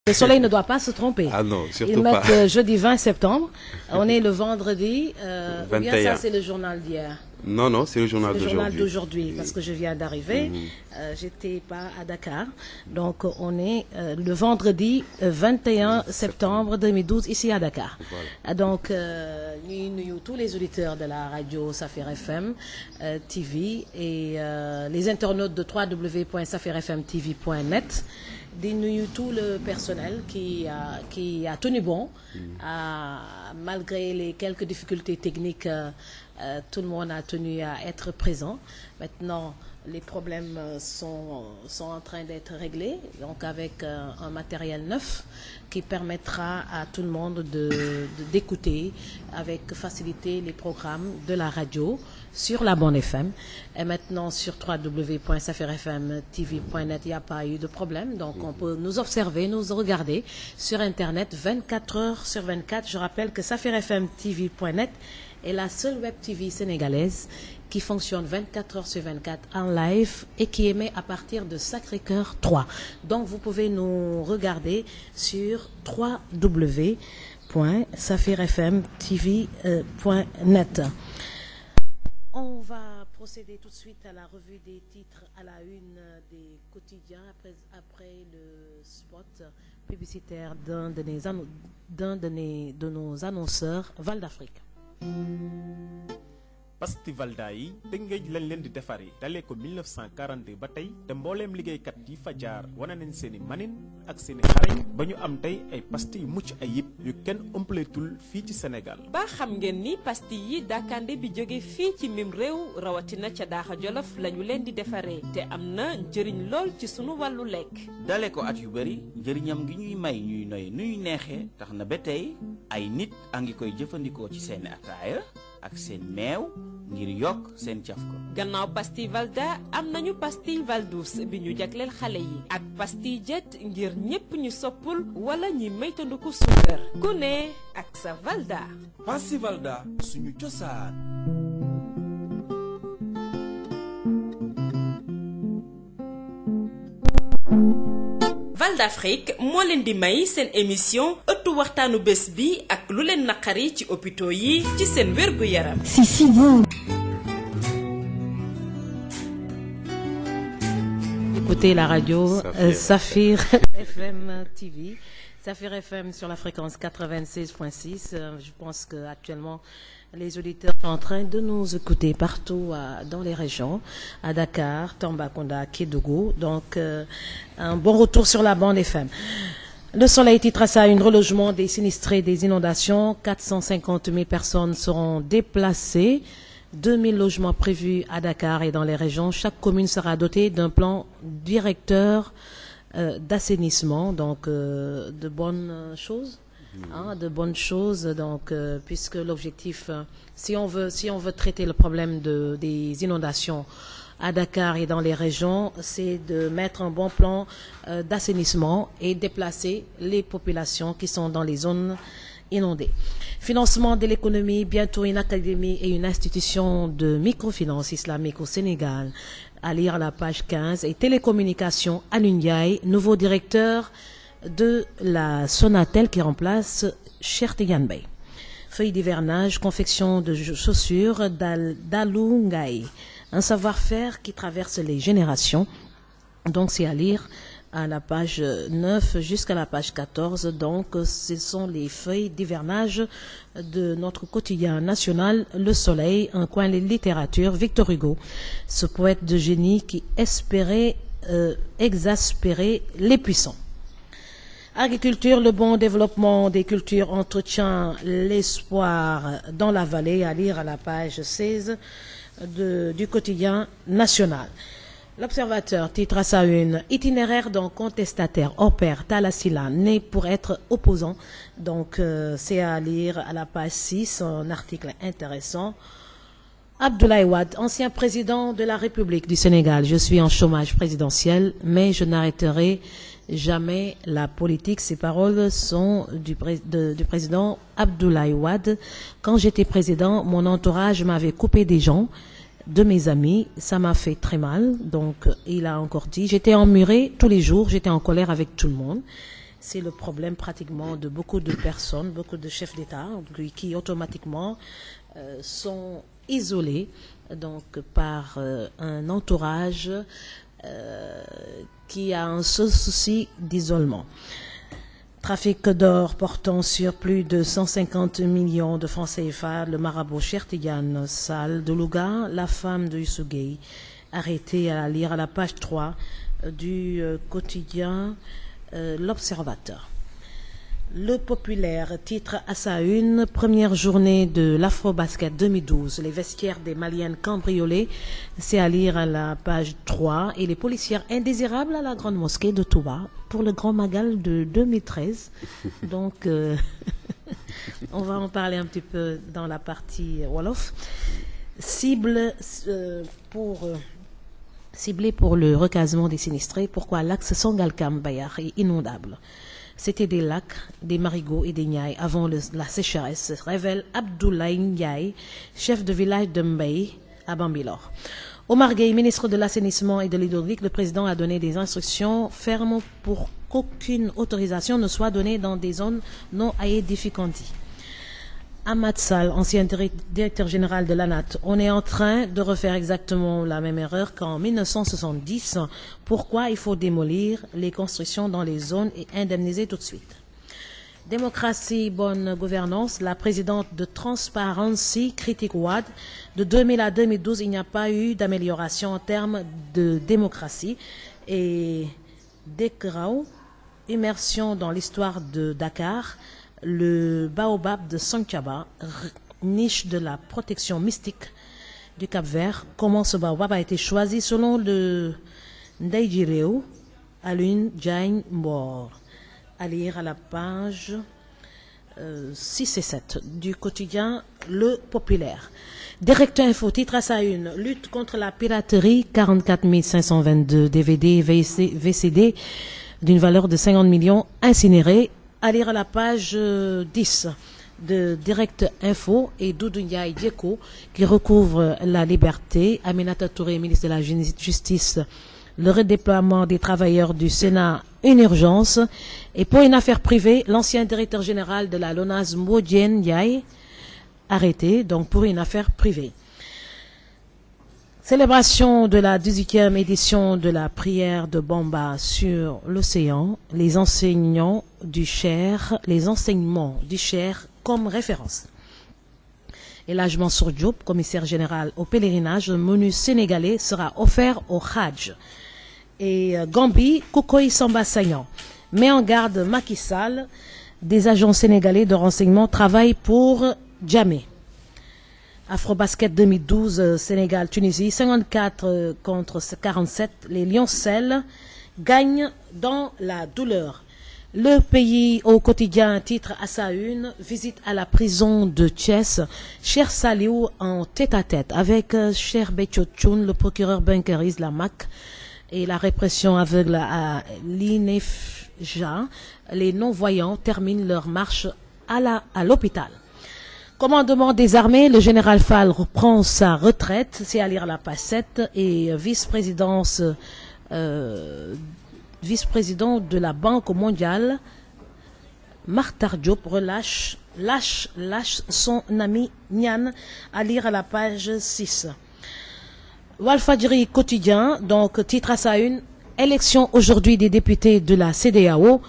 Le soleil ne doit pas se tromper. Ah non, surtout Ils pas. mettent jeudi 20 septembre. On est le vendredi. Ou bien 21. ça, c'est le journal d'hier. Non, non, c'est le journal Le d'aujourd'hui. journal d'aujourd'hui, parce que je viens d'arriver. J'étais pas à Dakar. Donc, on est le vendredi 21 septembre 2012 ici à Dakar. Voilà. Donc, nous, tous les auditeurs de la radio Safir FM TV et les internautes de www.safirfmtv.net. Nous, tout le personnel qui a tenu bon, malgré les quelques difficultés techniques. Tout le monde a tenu à être présent. Maintenant, les problèmes sont en train d'être réglés, donc avec un matériel neuf qui permettra à tout le monde d'écouter avec facilité les programmes de la radio sur la bande FM. Et maintenant, sur www.safirfmtv.net, il n'y a pas eu de problème. Donc, on peut nous observer, nous regarder sur Internet 24 heures sur 24. Je rappelle que safirfmtv.net est la seule web TV sénégalaise qui fonctionne 24 heures sur 24 en live et qui émet à partir de Sacré-Cœur 3. Donc, vous pouvez nous regarder sur www.safirfmtv.net. On va procéder tout de suite à la revue des titres à la une des quotidiens après le spot publicitaire d'un de nos annonceurs, Val d'Afrique. pasti Valda yi Tëngéej lañ leen di defari dalee ko 1942 ba tey te mbooleem liggéeykat yi fa jaar wane nañ seeni manin ak seeni xarañ ba ñu am tey ay pasti yu mucc ayib yu kenn ëmpaleetul fii ci Sénégal. ba xam ngeen ni pasti yi Dakande bi jóge fii ci mim réew rawatina ca Daaxa Jolof lañu leen di defaree te am na njëriñ lool ci sunu wàllu lekk. dale ko at yu bari njëriñam gi ñuy may ñuy noy nuy neexee tax na ba tey ay nit a ngi koy jëfandikoo ci seeni ataaya ak seen meew ngir yokk seen caf ko. gannaaw pastille Valda am nañu pastille Valdouce bi ñu jagleel xale yi ak pastille Jet ngir ñépp ñu soppul wala ñi maytandiku suukar ku ne ak sa Valda. pastille Valda suñu cosaan. Val d'Afrique moo leen di may seen émission ëttu waxtaanu bés bi ak lu leen naqari ci hôpitaux yi ci seen wérgu yaram. si bon. Écoutez la radio Safir FM TV. Safir FM sur la fréquence 96.6. Je pense que actuellement les auditeurs sont en train de nous écouter partout dans les régions, à Dakar, Tambacounda, Kédougou. Donc, un bon retour sur la bande FM. Le Soleil titre à ça une relogement des sinistrés des inondations. 450 000 personnes seront déplacées. 2000 logements prévus à Dakar et dans les régions. Chaque commune sera dotée d'un plan directeur d'assainissement. Donc, de bonnes choses. De bonnes choses, donc puisque l'objectif, si on veut traiter le problème des inondations à Dakar et dans les régions, c'est de mettre un bon plan d'assainissement et déplacer les populations qui sont dans les zones inondées. Financement de l'économie, bientôt une académie et une institution de microfinance islamique au Sénégal, à lire à la page 15, et télécommunications, Alioune Ndiaye, nouveau directeur de la Sonatel qui remplace Cheikh Tidiane Beye. Feuilles d'hivernage, confection de chaussures d'Alou Ngaye. Un savoir-faire qui traverse les générations. Donc c'est à lire à la page 9 jusqu'à la page 14. Donc ce sont les feuilles d'hivernage de notre quotidien national, Le Soleil, un coin de littérature, Victor Hugo, ce poète de génie qui espérait exaspérer les puissants. Agriculture, le bon développement des cultures entretient l'espoir dans la vallée, à lire à la page 16 du quotidien national. L'Observateur titre à sa une itinéraire d'un contestataire hors pair, Talla Sylla, né pour être opposant. Donc c'est à lire à la page 6, un article intéressant. Abdoulaye Wade, ancien président de la République du Sénégal. Je suis en chômage présidentiel, mais je n'arrêterai jamais la politique. Ces paroles sont du président Abdoulaye Wade. Quand j'étais président, mon entourage m'avait coupé des gens, de mes amis. Ça m'a fait très mal. Donc, il a encore dit, j'étais emmuré tous les jours, j'étais en colère avec tout le monde. C'est le problème pratiquement de beaucoup de personnes, beaucoup de chefs d'État qui automatiquement sont isolés donc par un entourage qui a un seul souci d'isolement. Trafic d'or portant sur plus de 150 millions de francs CFA, le marabout Cheikh Tidiane Sall de Louga, la femme de Youssou Gueye, arrêtée à lire à la page 3 du quotidien L'Observateur. Le Populaire titre à sa une, première journée de l'Afrobasket 2012. Les vestiaires des Maliennes cambriolées, c'est à lire à la page 3. Et les policières indésirables à la Grande Mosquée de Touba pour le Grand Magal de 2013. Donc, on va en parler un petit peu dans la partie Wolof. Ciblé pour le recasement des sinistrés. Pourquoi l'axe Sangalkam-Bayar est inondable? C'était des lacs, des marigots et des niayes avant la sécheresse, révèle Abdoulaye Ndiaye, chef de village de Mbaye à Bambilor. Omar Gueye, ministre de l'Assainissement et de l'Hydraulique, le président a donné des instructions fermes pour qu'aucune autorisation ne soit donnée dans des zones non aedificantes. Ahmad Sall, ancien directeur général de l'ANAT, on est en train de refaire exactement la même erreur qu'en 1970. Pourquoi il faut démolir les constructions dans les zones et indemniser tout de suite? Démocratie, bonne gouvernance, la présidente de Transparency critique Wade. De 2000 à 2012, il n'y a pas eu d'amélioration en termes de démocratie. Et Dekrao, immersion dans l'histoire de Dakar, le baobab de Santhiaba, niche de la protection mystique du Cap-Vert. Comment ce baobab a été choisi selon le Ndaïjireo Alun Jain Mbor. À lire à la page 6 et 7 du quotidien Le Populaire. Directeur Info titre à sa une, lutte contre la piraterie, 44 522 DVD et VCD d'une valeur de 50 millions incinérés. À lire à la page 10 de Direct Info et Doudou Ndiaye Dieko qui recouvre la liberté. Aminata Touré, ministre de la Justice, le redéploiement des travailleurs du Sénat, une urgence. Et pour une affaire privée, l'ancien directeur général de la LONASE, Modien Ndiaye, arrêté, donc pour une affaire privée. Célébration de la 18e édition de la prière de Bamba sur l'océan, les enseignements du Cher comme référence. Et Elhadj Mansour Diop, commissaire général au pèlerinage, le menu sénégalais sera offert au Hajj. Et Gambie, Koukoy Samba Sagnan met en garde Macky Sall, des agents sénégalais de renseignement travaillent pour Djamé. Afrobasket 2012, Sénégal-Tunisie, 54 contre 47. Les Lioncelles gagnent dans la douleur. Le pays au quotidien titre à sa une, visite à la prison de Thiès. Cher Saliou en tête-à-tête avec Cher Betchotchoun, le procureur bunkerise la MAC et la répression aveugle à l'INEFJA. Les non-voyants terminent leur marche à l'hôpital. Commandement des armées, le général Fall reprend sa retraite, c'est à lire à la page 7, et vice-président de la Banque mondiale, Makhtar Diop lâche son ami Nian, à lire à la page 6. Walfadjri quotidien, donc titre à sa une, élection aujourd'hui des députés de la CEDEAO,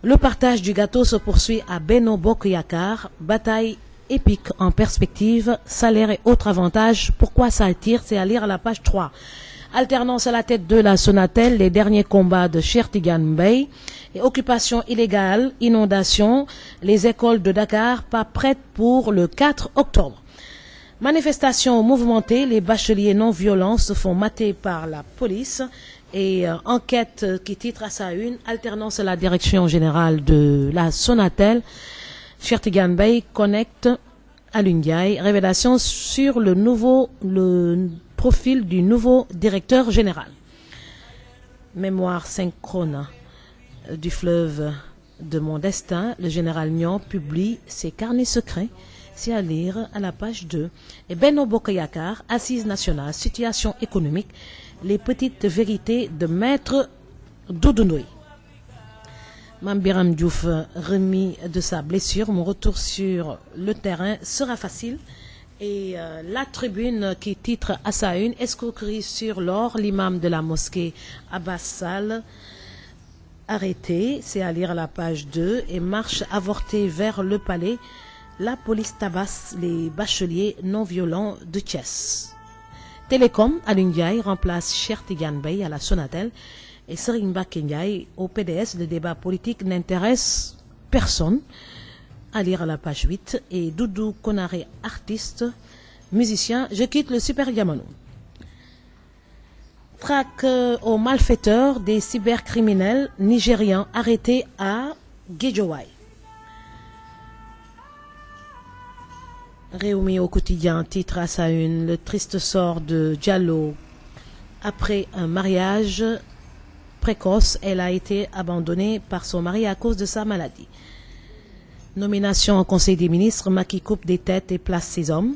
le partage du gâteau se poursuit à Benno Bokk Yakaar, bataille épique en perspective, salaire et autres avantages. Pourquoi ça attire? C'est à lire à la page 3. Alternance à la tête de la Sonatel, les derniers combats de Cheikh Tidiane Mbaye. Et occupation illégale, inondation, les écoles de Dakar pas prêtes pour le 4 octobre. Manifestation mouvementée, les bacheliers non violents se font mater par la police. Et enquête qui titre à sa une, alternance à la direction générale de la Sonatel. Cheikh Tidiane Mbaye connecte Alun Ndiaye, révélation sur le profil du nouveau directeur général. Mémoire synchrone du fleuve de mon destin, le général Niang publie ses carnets secrets, c'est à lire à la page 2. Et Benno Bokk Yakaar, assise nationale, situation économique, les petites vérités de maître Doudou Ndoye. Mambiram Diouf remis de sa blessure. Mon retour sur le terrain sera facile. Et la tribune qui titre à sa une, escroquerie sur l'or, l'imam de la mosquée Abbas Sall arrêté, c'est à lire à la page 2, et marche avortée vers le palais, la police tabasse les bacheliers non violents de Thiès. Télécom, Alioune Ndiaye remplace Cheikh Tidiane Bey à la Sonatel et Serigne Mbacké Ndiaye au PDS. Le débat politique n'intéresse personne. À lire à la page 8. Et Doudou Konaré, artiste, musicien, je quitte le Super Diamano. Traque aux malfaiteurs des cybercriminels nigérians arrêtés à Guédiawaye. Réumi au quotidien titre à sa une le triste sort de Diallo. Après un mariage précoce, elle a été abandonnée par son mari à cause de sa maladie. Nomination au Conseil des ministres, Macky coupe des têtes et place ses hommes.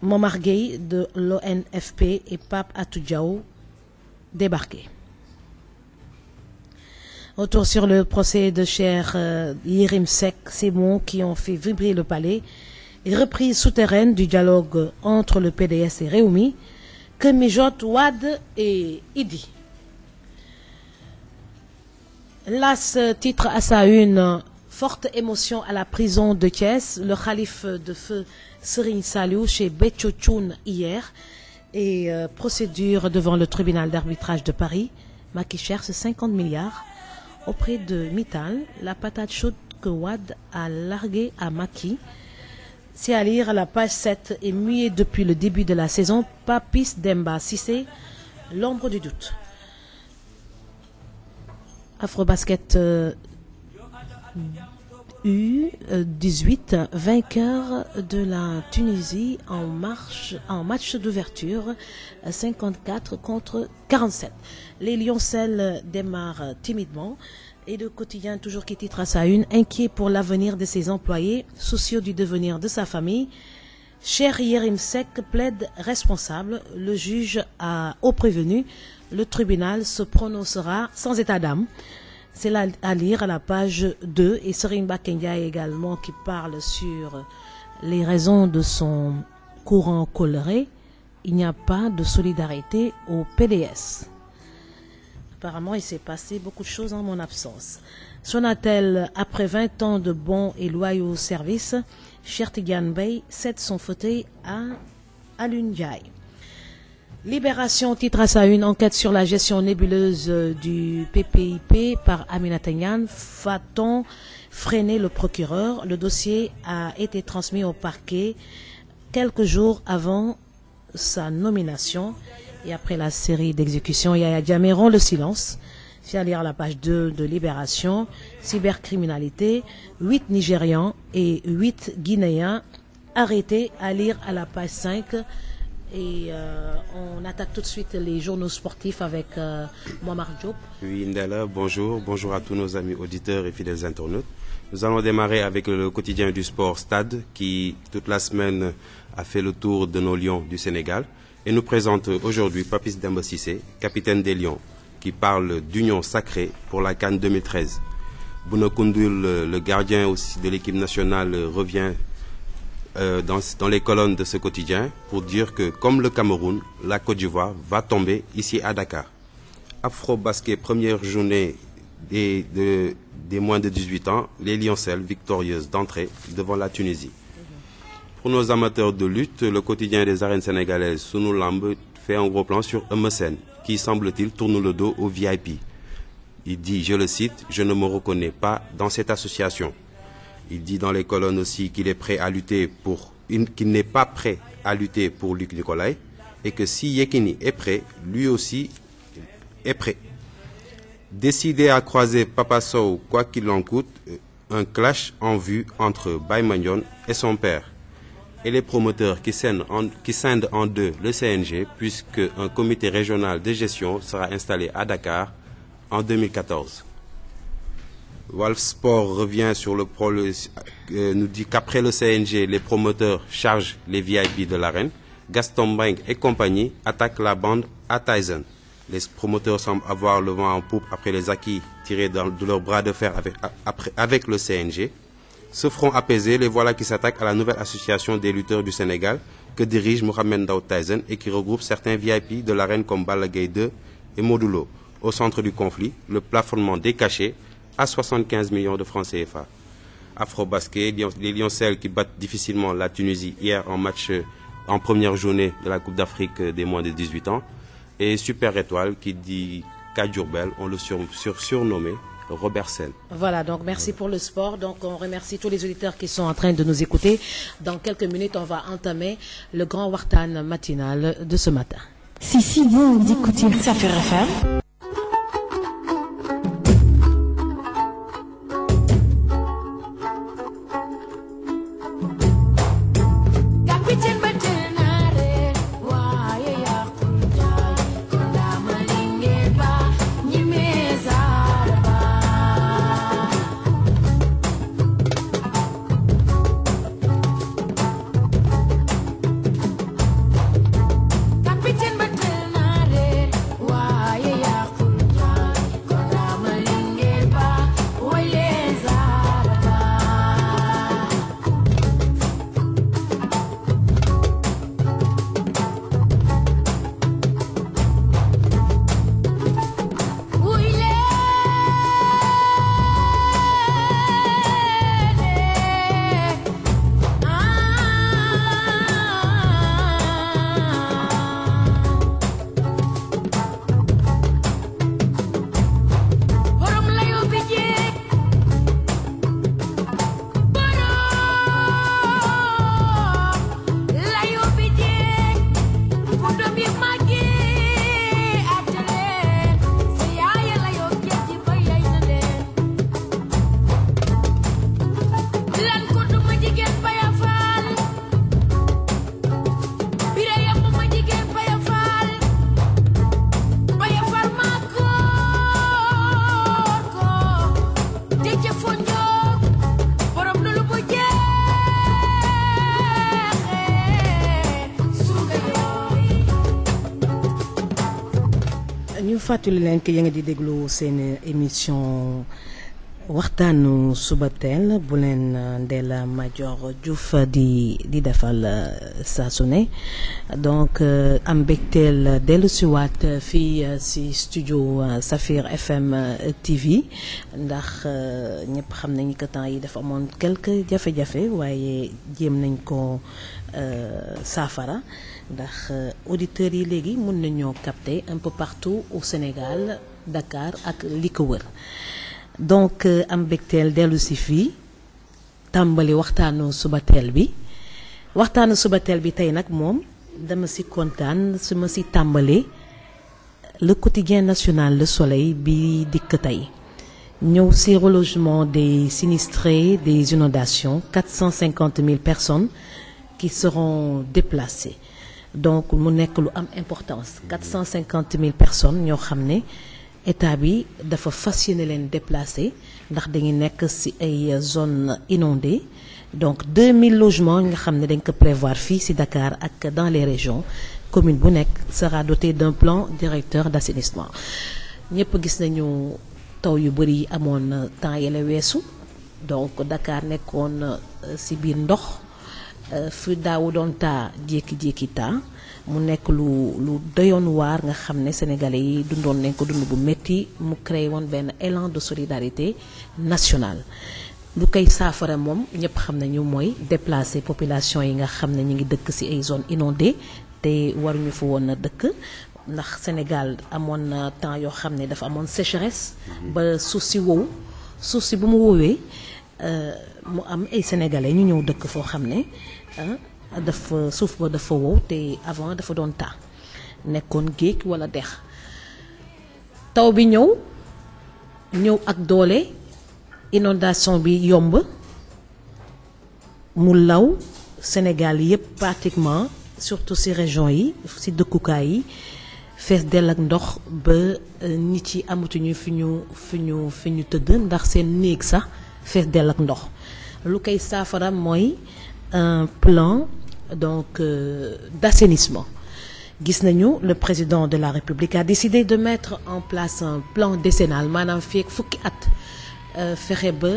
Momar Gueye de l'ONFP et Pape Atoudjaou débarqués. Retour sur le procès de Cheikh Yérim Seck, ces mots qui ont fait vibrer le palais. Et reprise souterraine du dialogue entre le PDS et Réumi, que mijotent Wade et Idi. L'As titre à sa une forte émotion à la prison de Thiès, le khalife de feu Serigne Saliou chez Béthio Thioune hier et procédure devant le tribunal d'arbitrage de Paris. Macky cherche 50 milliards auprès de Mittal, la patate chaude que Wade a larguée à Macky. C'est à lire à la page 7 et muet depuis le début de la saison. Papis Demba Cissé, l'ombre du doute. Afrobasket U18, vainqueur de la Tunisie en match d'ouverture 54 contre 47. Les Lioncelles démarrent timidement et le quotidien toujours qui titre à sa une, inquiet pour l'avenir de ses employés, soucieux du devenir de sa famille. Cheikh Yérim Seck plaide responsable, le juge au prévenu, le tribunal se prononcera sans état d'âme. C'est là à lire à la page 2 et Serigne Mbacké Ndiaye également qui parle sur les raisons de son courant coléré. Il n'y a pas de solidarité au PDS. Apparemment, il s'est passé beaucoup de choses en mon absence. Sonatel, après 20 ans de bons et loyaux services, Cheikh Tidiane Bey cède son fauteuil à Alioune Ndiaye. Libération titre à sa une, enquête sur la gestion nébuleuse du PPIP par Aminata Niane. Va-t-on freiner le procureur? Le dossier a été transmis au parquet quelques jours avant sa nomination. Et après la série d'exécutions, Yaya Jammeh rompt le silence. C'est à lire à la page 2 de Libération. Cybercriminalité, 8 Nigérians et 8 Guinéens arrêtés, à lire à la page 5. Et on attaque tout de suite les journaux sportifs avec Momar Diop. Oui, Ndella, bonjour. Bonjour à tous nos amis auditeurs et fidèles internautes. Nous allons démarrer avec le quotidien du sport Stade qui, toute la semaine, a fait le tour de nos Lions du Sénégal et nous présente aujourd'hui Papis Demba Cissé, capitaine des Lions, qui parle d'union sacrée pour la CAN 2013. Bouna Koundoul, le gardien aussi de l'équipe nationale, revient dans les colonnes de ce quotidien pour dire que, comme le Cameroun, la Côte d'Ivoire va tomber ici à Dakar. Afro-basket, première journée des moins de 18 ans, les Lioncelles victorieuses d'entrée devant la Tunisie. Pour nos amateurs de lutte, le quotidien des arènes sénégalaises, Sunu Lamb, fait un gros plan sur Eumeu Sène, qui semble-t-il tourne le dos au VIP. Il dit, je le cite, « Je ne me reconnais pas dans cette association ». Il dit dans les colonnes aussi qu'il est prêt à lutter qu'il n'est pas prêt à lutter pour Luc Nicolaï et que si Yekini est prêt, lui aussi est prêt. Décidé à croiser Papa Sow quoi qu'il en coûte, un clash en vue entre Baye Mandione et son père. Et les promoteurs qui scindent en deux le CNG puisque un comité régional de gestion sera installé à Dakar en 2014. Walf Sport revient sur nous dit qu'après le CNG, les promoteurs chargent les VIP de l'arène. Gaston Mbengue et compagnie attaquent la bande à Tyson. Les promoteurs semblent avoir le vent en poupe après les acquis tirés de leur bras de fer avec le CNG. Ce front apaisé, les voilà qui s'attaquent à la nouvelle association des lutteurs du Sénégal que dirige Mohamed Ndao Tyson et qui regroupe certains VIP de l'arène comme Balla Gaye 2 et Modou Lo. Au centre du conflit, le plafonnement des cachets à 75 millions de francs CFA. Afro-basket, les Lioncelles qui battent difficilement la Tunisie hier en match en première journée de la Coupe d'Afrique des moins de 18 ans. Et Super Étoile qui dit qu'à Diourbel, on le surnommé Robert Sène. Voilà, donc merci pour le sport. Donc on remercie tous les auditeurs qui sont en train de nous écouter. Dans quelques minutes, on va entamer le grand waxtaan matinal de ce matin. Si vous écoutez Safir FM. fàttali leen que yéen a di déglu seen émission waxtaanu suba teel bu leen Ndella Madior Diouf di defal saa su ne donc am mbégteel dellu siwaat fii si studio Safir FM TV ndax ñëpp xam nañu que temps yi dafa amoon quelques jafe-jafe waaye jéem nañ ko saafara ndax auditeurs yi léegi mën nañoo capter un peu partout au Sénégal Dakar ak li ko wër donc am mbégteel dellu si fii tàmbali waxtaanu subateel bi tey nag moom dama si kontaan su ma si tàmbalee le quotidien national Le Soleil bi dikk tey ñëw si relogement des sinistrés des inondations 450 000 personnes qui seront déplacées donc mu nekk lu am importance 450 000 personnes ñoo xam ne état bi dafa fas yéene leen déplacer ndax dañuy nekk ci ay zones inondées donc 2000 logements nga xam ne dañ ko prévoir fii ci Dakar ak dans les régions commune bu nekk sera dotée d'un plan directeur d'assainissement ñëpp gis nañu taw yu bari yi amoon temps yële weesu donc Dakar nekkoon ci biir ndox fi daawu doon taa jékki-jékki taa mu nekk lu doyoon waar nga xam ne sénégalais yi dundoon nañ ko dund bu métti mu créé woon benn élan de solidarité nationale lu koy saafara moom ñëpp xam nañu mooy déplacer population yi nga xam ne ñu ngi dëkk ci ay zones inondées te waruñu fa woon a dëkk ndax Sénégal amoon na temps yoo xam ne dafa amoon sécheresse ba suuf si bu mu woowee mu am ay sénégalais ñu ñëw dëkk foo xam ne dafa suuf ba dafa wow te avant dafa doon taa nekkoon géej walla dex taw bi ñëw ak doole inondation bi yomb mu law Sénégal yépp pratiquement surtout ci région yi ci dëkkukaay yi fees dell ak ndox ba nit yi amatuñu fi ñu tëdd ndax seen néeg sax fees dell ak ndox lu koy saafara mooy un plan donc d'assainissement gis nañu le président de la République a décidé de mettre en place un plan décennal maanaam fii ak fukki at fexe ba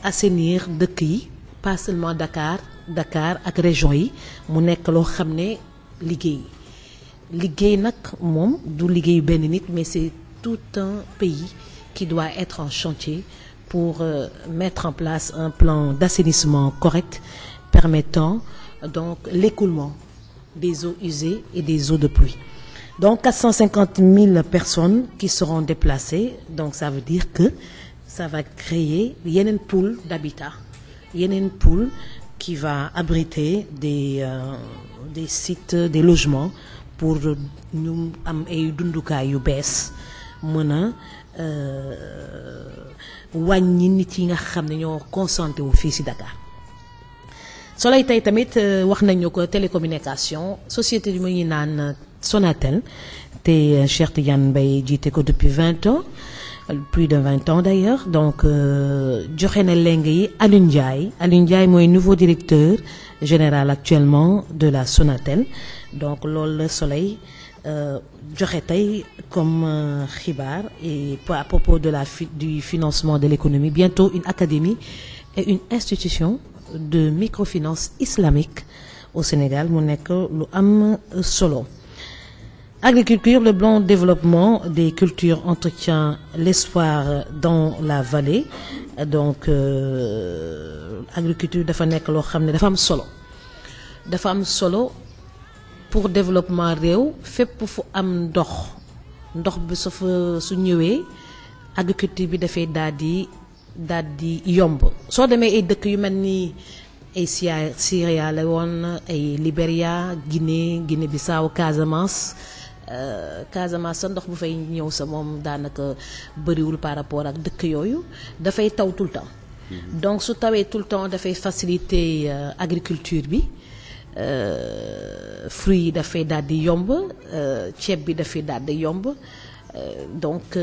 assainir dëkk yi pas seulement Dakar ak région yi mu nekk loo xam ne liggéey nag moom du liggéeyu benn nit mais c'est tout un pays qui doit être en chantier pour mettre en place un plan d'assainissement correct permettant donc l'écoulement des eaux usées et des eaux de pluie. Donc 450 000 personnes qui seront déplacées, donc ça veut dire que ça va créer yeneen pool d'habitat, yeneen pool qui va abriter des sites, des logements pour ñu am ay dundukaay yu bees mën a wàññi nit yi nga xam ne ñoo concentré wu fii ci Dakar. Soleil tey tamit wax nañu ko télécommunication société bi mu ngi naan Sonatel te Cheikh Tidiane Mbaye jiite ko depuis 20 ans plus de 20 ans d'ailleurs donc joxe na leng yi Alioune Ndiaye mooy nouveau directeur général actuellement de la Sonatel donc loolu la Soleil joxe tey comme xibaar et à propos de du financement de l'économie bientôt une académie et une institution de microfinance islamique au Sénégal mu nekk lu am solo. Agriculture, le plan de développement des cultures entretient l'espoir dans la vallée donc agriculture dafa nekk loo xam ne dafa am solo pour développement réew fépp fu am ndox bi su ñëwee agriculture bi dafay daal di yomb soo demee ay dëkk yu mel ni ay Sierra Leone ay Libéria Guinée Bissau Casamance sa ndox bu fay ñëw sa moom daanaka bëriwul par rapport ak dëkk yooyu dafay taw tout le temps donc su tawee tout le temps dafay faciliter agriculture bi fruits yi dafay daal di yomb ceeb bi dafay daal di yomb donc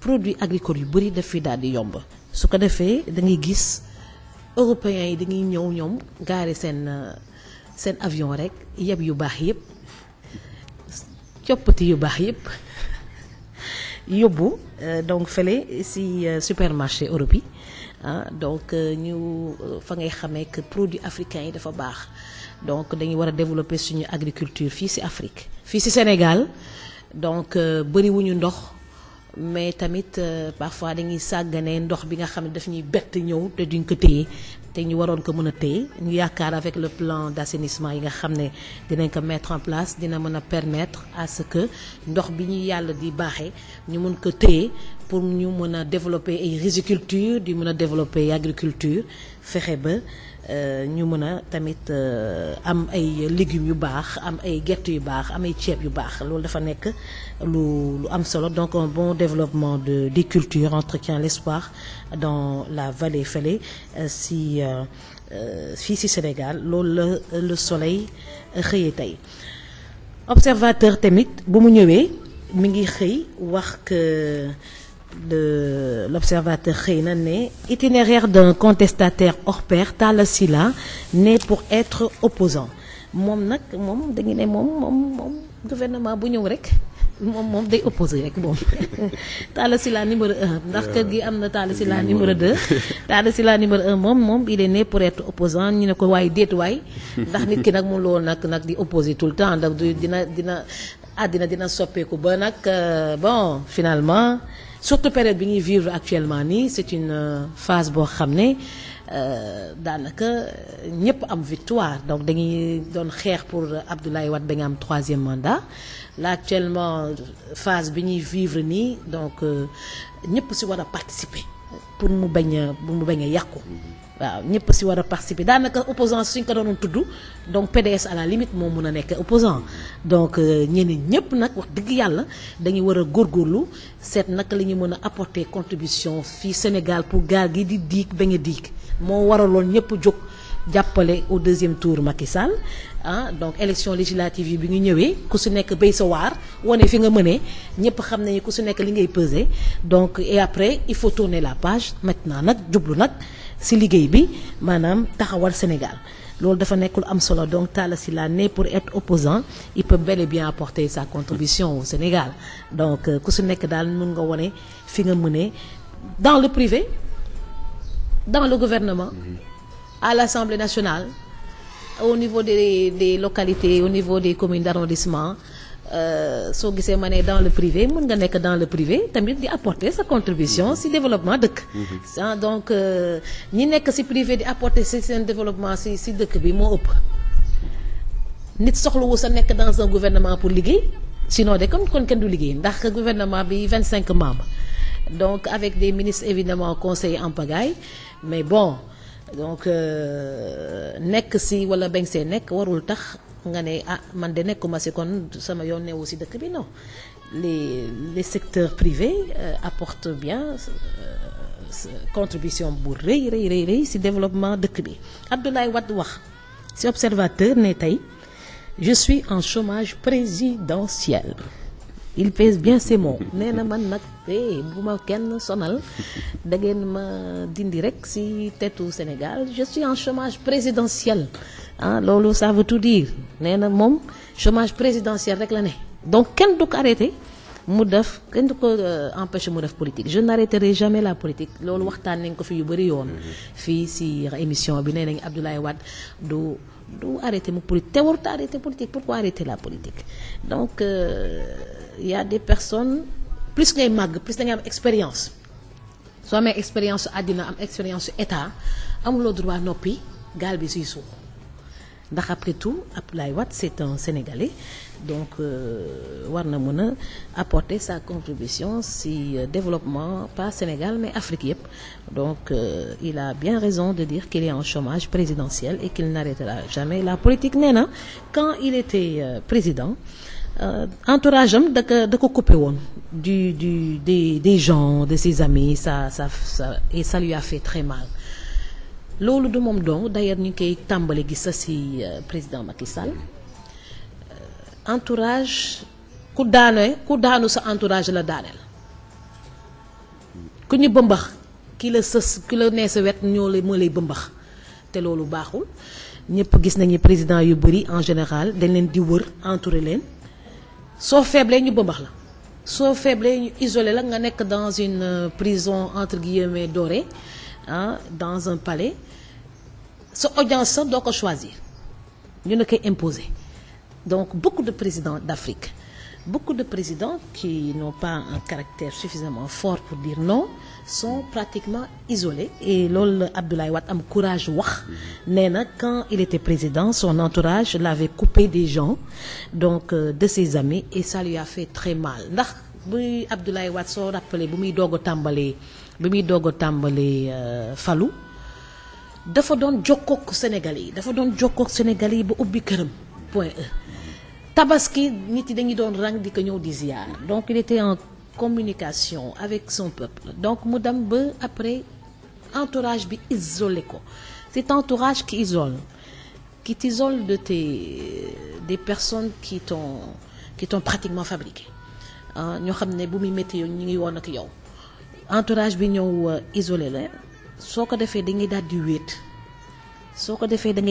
produits agricoles yu bëri dafay daal di yomb su ko defee da ngay gis européens yi dañuy ñëw ñoom gaare seen avion rek yeb yu baax yëpp coppati yu baax yëpp yóbbu donc fële ci supermarché Europe yi donc ñu fa ngay xamee que produits africains yi dafa baax donc dañuy war a développer suñu agriculture fii ci Afrique fii ci Sénégal donc bëriwuñu ndox mais tamit parfois dañuy sàgganee ndox bi nga xam ne daf ñuy bett ñëw te duñ ko téye te ñu waroon ko mën a téye ñu yaakaar avec le plan d'assainissement yi nga xam ne dinañ ko mettre en place dina mën a permettre à ce que ndox bi ñu yàlla di baaxee ñu mën ko téye pour ñu mën a développer ay riziculture di mën a développer agriculture fexe ba ñu mën a tamit am ay légumes yu baax am ay gerte yu baax am ay ceeb yu baax loolu dafa nekk lu am solo donc un bon développement des cultures entretient l'espoir dans la vallée fële fii ci Sénégal loolu la le soleil xëyee tey observateur tamit bu mu ñëwee mi ngi xëy wax que l'observateur xëy na ne itinéraire d'un contestataire hors pair Talla Sylla né pour être opposant moom nag moom dañu ne moom gouvernement bu ñëw rek moom day opposé rek moom Talla Sylla numéro 1 ndax kër gi am na Talla Sylla numéro 2 Talla Sylla numéro 1 moom il est né pour être opposant ñu ne ko waaye déet waay ndax nit ki nag mu loolu nag di opposé tout le temps ndax dina soppeeku ba nag bon finalement surtout période bi ñuy vivre actuellement nii c'est une phase boo xam ne daanaka ñëpp am victoire donc dañuy doon xeex pour Abdoulaye Wade ba nga am 3e mandat là actuellement phase bi ñuy vivre nii donc ñëpp ci war a participer pour mu bañ a yàqu waaw ñëpp ci war a participer daanaka opposant suñ ko doon tudd donc PDS à la limite moo mën a nekk opposant donc ñeneen ñëpp nag wax dëgg yàlla dañuy war a góorgóorlu seet naka la ñu mën a apporter contribution fii Sénégal pour gaal gi di diig bañ a diig moo waraloon ñëpp jóg jàppale au 2e tour Macky Sall donc élection législative yi bi ñu ñëwee ku si nekk béy sa waar wane fi nga mënee ñëpp xam nañu ku si nekk li ngay peser donc et après il faut tourner la page maintenant nag jublu nag ci liggéey bi maanaam taxawal Sénégal loolu dafa nekk lu am solo donc Talla Sylla né pour être opposant il peut bel et bien apporter sa contribution au Sénégal donc ku su nekk daal mën nga wone fi nga mënee dans le privé dans le gouvernement à l'Assemblée nationale au niveau des localités au niveau des communes d'arrondissement soo gisee ma ne dans le privé mën nga nekk dans le privé tamit di apporter sa contribution ci développement dëkk donc ñi nekk ci privé di apporter ci seen développement ci dëkk bi moo ëpp nit soxlawu sa nekk dans un gouvernement pour liggéey sinon de kon kenn du liggéey ndax gouvernement bi 25 membres donc avec des ministres évidemment conseillers en pagaille mais bon donc nekk ci walla bañ see nekk warul tax nga ne man de nekkuma ci kon sama yoon newu ci dëkk bi non les secteurs privés apportent bien contribution bu rëy ci développement dëkk bi Abdoulaye Wade wax ci observateur ne tey je suis en chômage présidentiel il pèse bien ses mots nee na man nag bu ma kenn sonal da ngeen ma dindi rek ci tetu Sénégal je suis en chômage présidentiel loolu ça veut tout dire nee na moom chômage présidentiel rek la ne donc kenn du ko arrêté mu def kenn du ko empêché mu def politique je n'arrêterai jamais la politique loolu waxtaan nañ ko fi yu bëri yoon fii ci émission bi nee nañ Abdoulaye Wade du arrêté mu politique te warut arrêté politique pourquoi arrêter la politique donc y a des personnes plus ngay màgg plus da ngay am expérience soo amee expérience su àddina am expérience su état amuloo droit noppi gaal bi suy suux ndax après tout Abdoulaye Wade c'est un Sénégalais donc war na mën a apporter sa contribution ci développement pas Sénégal mais Afrique yëpp donc il a bien raison de dire qu'il est en chômage présidentiel et qu'il n'arrêtera jamais la politique nee na quand il était président entourage am da ko coupé woon des gens de ses amis ça et ça lui a fait très mal loolu du moom donc d'ailleurs ñu ngi koy tàmbali gis sa ci président Macky Sall entourage ku daanu sa entourage la daaneel ku ñu bëmbax ki la nee sa wet moo lay bëmbax te loolu baaxul ñëpp gis nañu président yu bari en général dañ leen di wër entouré leen soo faible ñu bëmbax la soo faible ñu isolé la nga nekk dans une prison entre guillemets dorée dans un palais sa audience sax doo ko choisir ñu ne koy imposer donc beaucoup de présidents d'Afrique beaucoup de présidents qui n'ont pas un caractère suffisamment fort pour dire non sont pratiquement isolés et loolu la Abdoulaye Wade am courage wax nee na quand il était président son entourage l'avait coupé des gens donc de ses amis et ça lui a fait très mal ndax bu Abdoulaye Wade soo rappelé bu muy doog a tàmbalee falu dafa doon jokkook Sénégalais yi ba ubbi këram point E tabaski nit yi dañuy doon rang di ko ñëw di ziar donc il était en communication avec son peuple donc mu dem ba après entourage bi isolé ko cet entourage qui t'isole des personnes qui t'ont pratiquement fabriqué ñoo xam ne bu muy métti yow ñu ngi woon ak yow entourage bi ñëw isolé la soo ko defee da ngay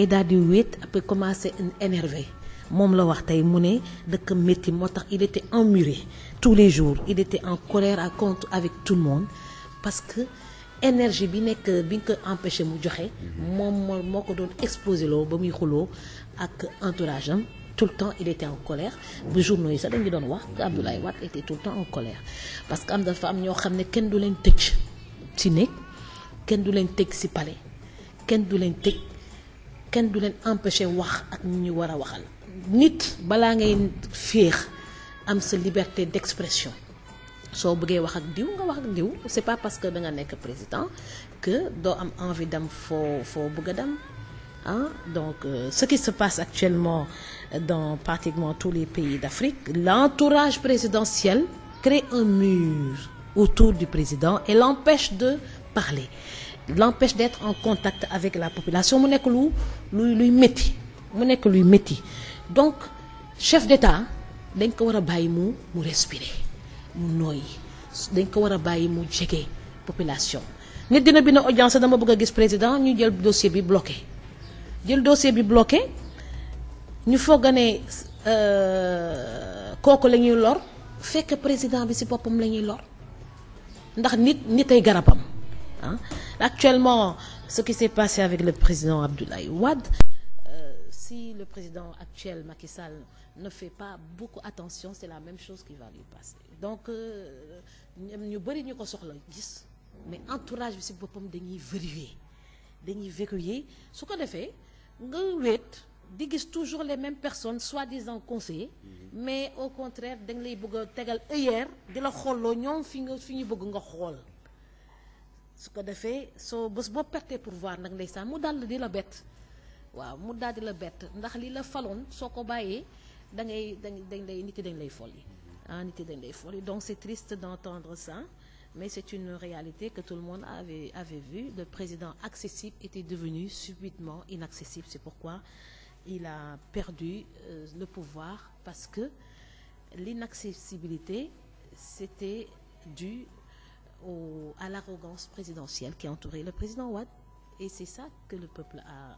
daal di wéet après commencer énervé moom la wax tey mu ne dëkk métti moo tax il était emmuré tous les jours il était en colère à contre avec tout le monde parce que énergie bi nga ko empêché mu joxe moom moo ko doon exposé loo ba muy xuloo ak entourage am tout le temps il était en colère bu journaux yi sax dañu doon wax que Abdoulaye Wade était tout le temps en colère parce que dafa am ñoo xam ne kenn du leen tëj ci néeg kenn du leen tëj ci palais kenn du leen empêché wax ak ñu ñu war a waxal nit balaa ngay féex am sa liberté d'expression soo bëggee wax ak diw nga wax ak diw c'est pas parce que da nga nekk président que doo am envie dem foo bëgg a dem donc ce qui se passe actuellement dans pratiquement tous les pays d'Afrique l'entourage présidentiel crée un mur autour du président et l'empêche de parler l'empêche d'être en contact avec la population mu nekk luy métti donc chef d'État dañ ko war a bàyyi mu respirer mu nooyi dañ ko war a bàyyi mu jege population nit dina bind audience dama bëgg a gis président ñu jël dossier bi bloqué jël dossier bi bloqué ñu foog ne kooku la ñuy lor fekk président bi ci boppam la ñuy lor ndax nit ay garabam ah. Actuellement ce qui s'est passé avec le président Abdoulaye Wade, si le président actuel Macky Sall ne fait pas beaucoup attention, c'est la même chose qui va lui passer. Donc ñu bëri ñu ko soxla gis mais entourage bi ci boppam dañuy verrouiller su ko defee nga wéet di gis toujours les mêmes personnes soi-disant conseillers mais au contraire dañ lay bëgg a tegal œillère di la xooloo ñoom fi ñu bëgg nga xool su ko defee soo bés boo pertee pouvoir nag ndeysaan mu daal di la bett waaw mu daal di la bett ndax li la faloon soo ko bàyyee dañ lay nit yi dañ lay folli nit yi dañ lay folli. Donc c'est triste d'entendre ça, mais c'est une réalité que tout le monde avait vu. Le président accessible était devenu subitement inaccessible. C'est pourquoi il a perdu le pouvoir, parce que l'inaccessibilité c'était dû à l'arrogance présidentielle qui a entouré le président Wade, et c'est ça que le peuple a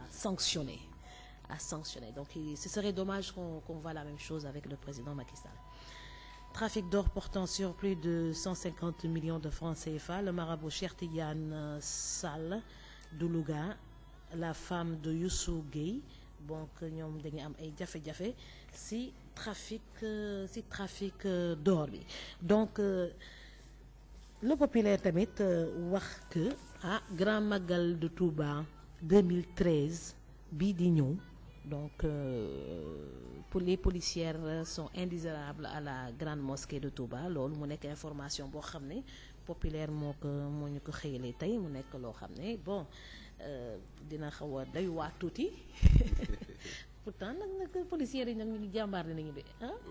sanctionné. Donc ce serait dommage qu'on voit la même chose avec le président Macky Sall. Trafic d'or portant sur plus de 150 millions de francs CFA, le marabout Cheikh Tidiane Sall de Louga, la femme de Youssou Gueye, donc ñoom dañuy am ay jafe-jafe si trafic d'or bi. Donc le populaire tamit wax que Grand Magal de Touba 2013 bii di ñëw, donc pour les policières sont indésirables à la grande mosquée de Touba. Loolu mu nekk information boo xam ne populaire moo ñu ko xëyalee tey, mu nekk loo xam ne bon dina xaw a day waa tuuti pourtant nag policiers yi nag ñu ngi jàmbaar nañu de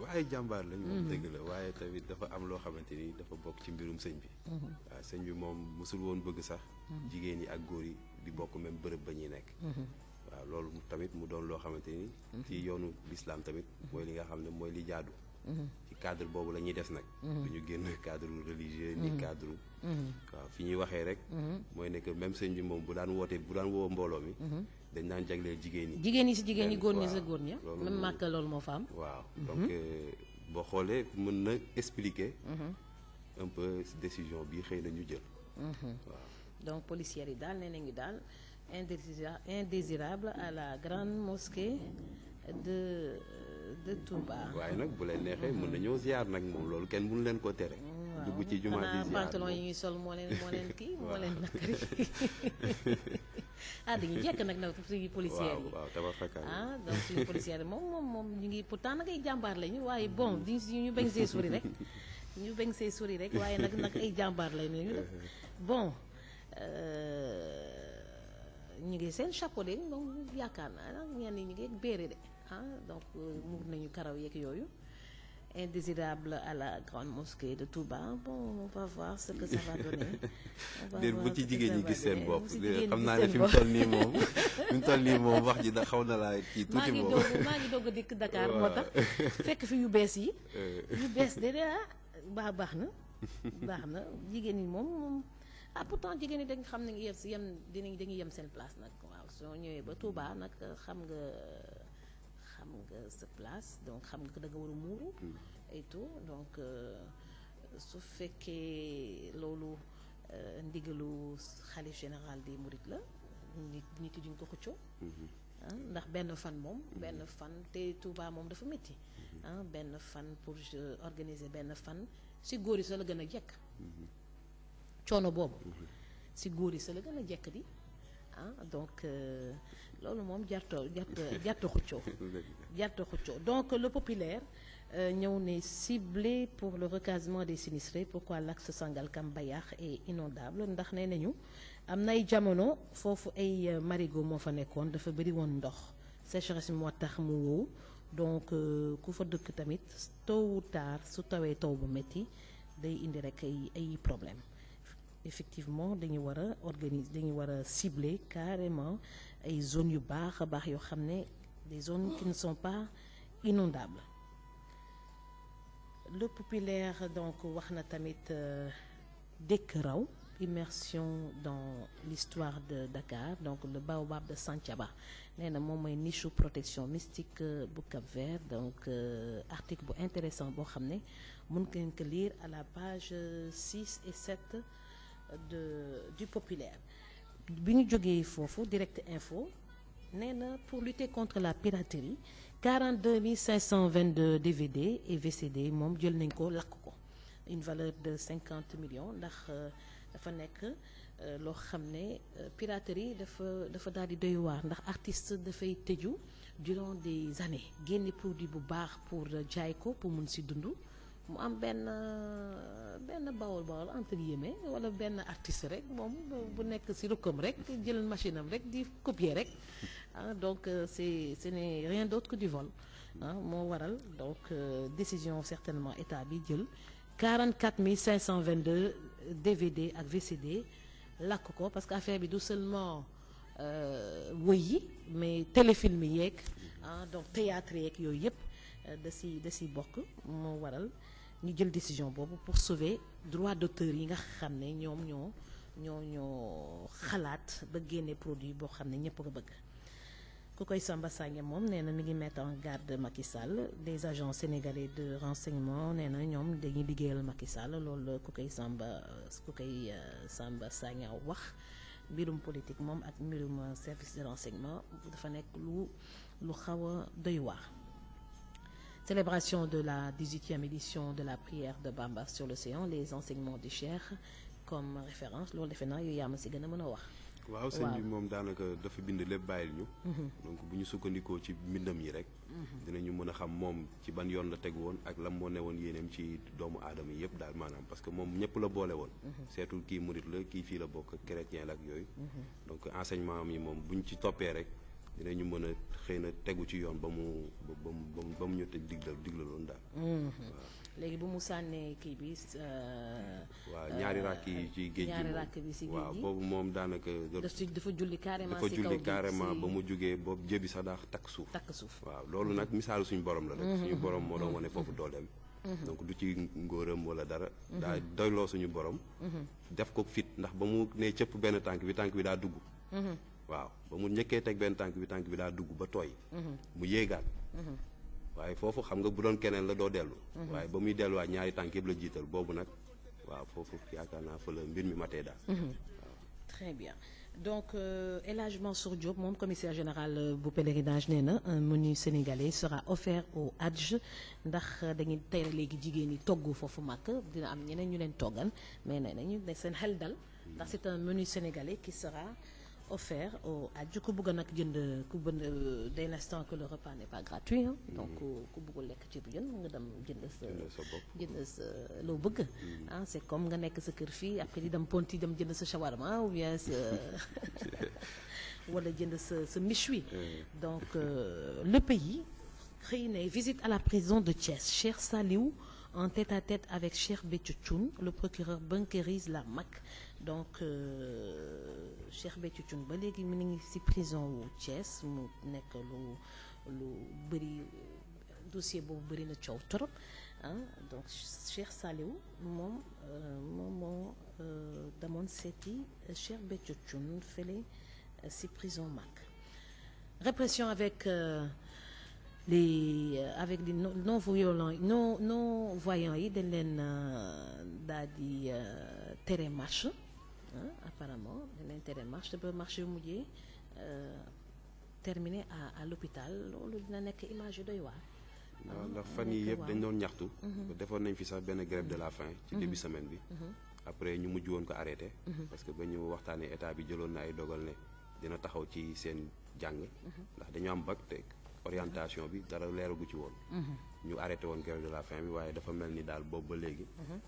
waaye jàmbaar lañ moom dëgg la, waaye tamit dafa am loo xamante ni dafa bokk ci mbirum sëñ bi. waaw sëñ bi moom mosul woon bëgg sax jigéen yi ak góor yi di bokk même bërëb ba ñuy nekk. waaw loolu tamit mu doon loo xamante ni ci yoonu l'islam tamit mooy li nga xam ne mooy li jaadu. ci cadre boobu la ñuy des nag. du ñu génn cadre religieux ni cadre. waaw fi ñuy waxee rek. mooy ne que même sëñ bi moom bu daan woo mbooloo mi. dañ daan jagleel jigéen ñi si jigéen ñi, góor ñi sa góor ñi. même màkk loolu moo fa am. waaw donc boo xoolee mën na expliquer. un peu décision bi xëy na ñu jël. waaw donc policiers yi daal nee nañu daal indésirable à la grande mosquée de Touba. waaye nag bu leen neexee mën nañoo ziar nag moom loolu kenn mënu leen ko tere. dugg ci jumaa ji ziar pantalon yi ñuy sol moo leen kii moo leen nakari. Dañuy jekk nag suñu policiers yi. waaw tabaxaka. Donc suñu policiers yi moom ñu ngi pourtant nag ay jàmbaar lañu, waaye bon ñu bañ see sori rek. Waaye nag ay jàmbaar lañu bon. ñu ngi seen chapeau de donc yaakaar naa ñenn ñi ngi béere de donc muur nañu karaw yeeg yooyu. Indésirable à la grande mosquée de Touba. Bon, on va voir ce que ça va donner. bu ci jigéen ñi gis seen bopp xam naa ne fi mu toll nii moom wax ji da xaw na laa kii tuuti moom. maa ngi doog a dikk Dakar moo tax fekk fi yu bees yi. yu bees de baax na jigéen ñi moom pourtant jigéen ñi dañ xam ne dañuy yem seen place nag. waaw soo ñëwee ba Touba nag xam nga sa place, donc xam nga da nga war a muuru et tout, donc su fekkee loolu ndigalu xalif général des mourides la nit yi duñ ko xëccoo. ndax benn fan te Touba moom dafa métti. benn fan pour organiser benn fan si góor yi sa la gën a jekk. coono boobu si góor yi sa la gën a jekk di donc loolu moom jarto xëccoo. Donc le populaire ñëw ne ciblé pour le recasement des sinistrés. Pourquoi l'axe Sangalkam-Bayakh est inondable? Ndax nee nañu am na ay jamono foofu ay marigot moo fa nekkoon, dafa bëri woon ndox, sécheresse moo tax mu wow. Donc ku fa dëkk tamit tôt ou tard su tawee taw bu métti day indi rek ay problème. Effectivement dañu war a cibler carrément ay zones yu baax a baax yoo xam ne des zones qui ne sont pas inondables. Le populaire donc wax na tamit dëkk raw immersion dans l'histoire de Dakar donc le baobab de Santhiaba nee na moom mooy niche protection mystique bu Cap-Vert donc article bu intéressant boo xam ne mën ngeen ko lire à la page 6 et 7 du Populaire. bi ñu jógee foofu Direct Info nee na pour lutter contre la piraterie 42 522 DVD et VCD moom jël nañ ko lakk ko une valeur de 50 millions ndax dafa nekk loo xam ne piraterie dafa daal di doy waar ndax artiste dafay tëju durant des années génne produit bu baax pour jaay ko pour mun si dund mu am benn bawol entre guillemets wala benn artiste rek moom bu nekk si rukkam rek jël machine am rek di copier rek donc ce n'est rien d'autre que du vol moo waral donc décision certainement état bi jël 44 522 DVD ak VCD lakk ko parce que affaire bi du seulement wëy yi mais téléfilm yi yeeg donc théâtre yeeg yooyu yëpp da si bokk moo waral ñu jël décision boobu pour sauver droit d'auteur yi nga xam ne ñoom ñoo xalaat ba génne produit boo xam ne ñëpp ko bëgg ku koy Samba Sagné moom nee na mi ngi mettre en garde Macky Sall des agents sénégalais de renseignement nee na ñoom dañuy liggéeyal Macky Sall loolu ku koy Samba Samba Sagné wax mbirum politique moom ak mbirum service de renseignement dafa nekk lu xaw a doy waar. Célébration de la 18e édition de la prière de Bamba sur l'océan les enseignements du Cheikh comme référence loolu defe naa yooyu yaa ma si gën a mën a wax. waaw sëñ bi moom daanaka dafa bind lépp bàyyil ñu. donc bu ñu sukkandikoo ci mbindam yi rek. dinañu mën a xam moom ci ban yoon la teg woon ak lam moo ne woon yéeneem ci doomu aadama yi yëpp daal maanaam parce que moom ñëpp la boole woon. seetul kii murit la kii fii la bokk chrétien la ak yooyu. donc enseignement am yi moom bu ñu ci toppee rek dinañu mën a xëy na tegu ci yoon ba mu ñu te diglaloon daal. léegi bu mu sànnee kii bi. waaw ñaari rakk yi ci géej gi ñaari rakk bi si géej gi waaw boobu moom daanaka. dafa julli carrément dafa julli carrément ba mu jógee boobu jëbi sax daa takk suuf. waaw loolu nag misaalu suñu borom la rek. suñu borom moo doon wane foofu dooleem. donc du ci ngóoram wala dara. daa doyloo suñu borom. def ko fit ndax ba mu nee cëpp benn tànk bi daa dugg. waaw ba mu njëkkee teg benn tànk bi daa dugg ba tooy. mu yéegaat. waaye foofu xam nga bu doon keneen la doo dellu. waaye ba muy delluwaat ñaari tànk yëpp la jiital boobu nag waaw foofu yaakaar naa fa la mbir mi matee daal. waaw. Très bien donc El Hadj Mansour Diop moom commissaire général bu pèlerinage nee na un menu sénégalais sera offert au Hadj ndax dañuy tey léegi jigéen ñi togg foofu màkk dina am ñeneen ñu leen toggal mais nee nañu ne seen xel dal ndax c'est un menu sénégalais qui sera offert au Hadj ku bëgg nag jënd ku bëgg dès l'instant que le repas n'est pas gratuit donc ku bëggul lekk ceebu jën nga dem jënd sa loo bëgg c'est comme nga nekk sa kër fii après di dem ponti dem jënd sa shawarma ou bien sa wala jënd sa méchoui donc le pays xëy na visite à la prison de Thiès Cheikh Saliou en tête-à-tête avec Cheikh Béthio Thioune le procureur bunkérise la MAC donc Cheikh Béthio Thioune ba léegi mu ngi ci prison wu Thiès mu nekk lu bëri dossier boobu bëri na coow trop donc Cheikh Saliou moom moo demoon seeti Cheikh Béthio Thioune fële ci prison MAC répression avec les non-voyants yi dañ leen daal di tere marche apparemment dañ leen tere marche te ba marche yu mujjee terminé à l'hôpital loolu dina nekk image yu doy waar. waaw ndax fan yii yëpp dañ doon ñaxtu. defoon nañ fi sax benn grève de la faim. ci début semaine bi. après ñu mujj woon ko arrêté. parce que ba ñu waxtaanee état bi jëloon na ay dogal ne dina taxaw ci seen jàng. ndax dañu am bac te orientation bi dara leeragu ci woon. ñu arrêté woon grève de la faim bi waaye dafa mel ni daal boobu ba léegi.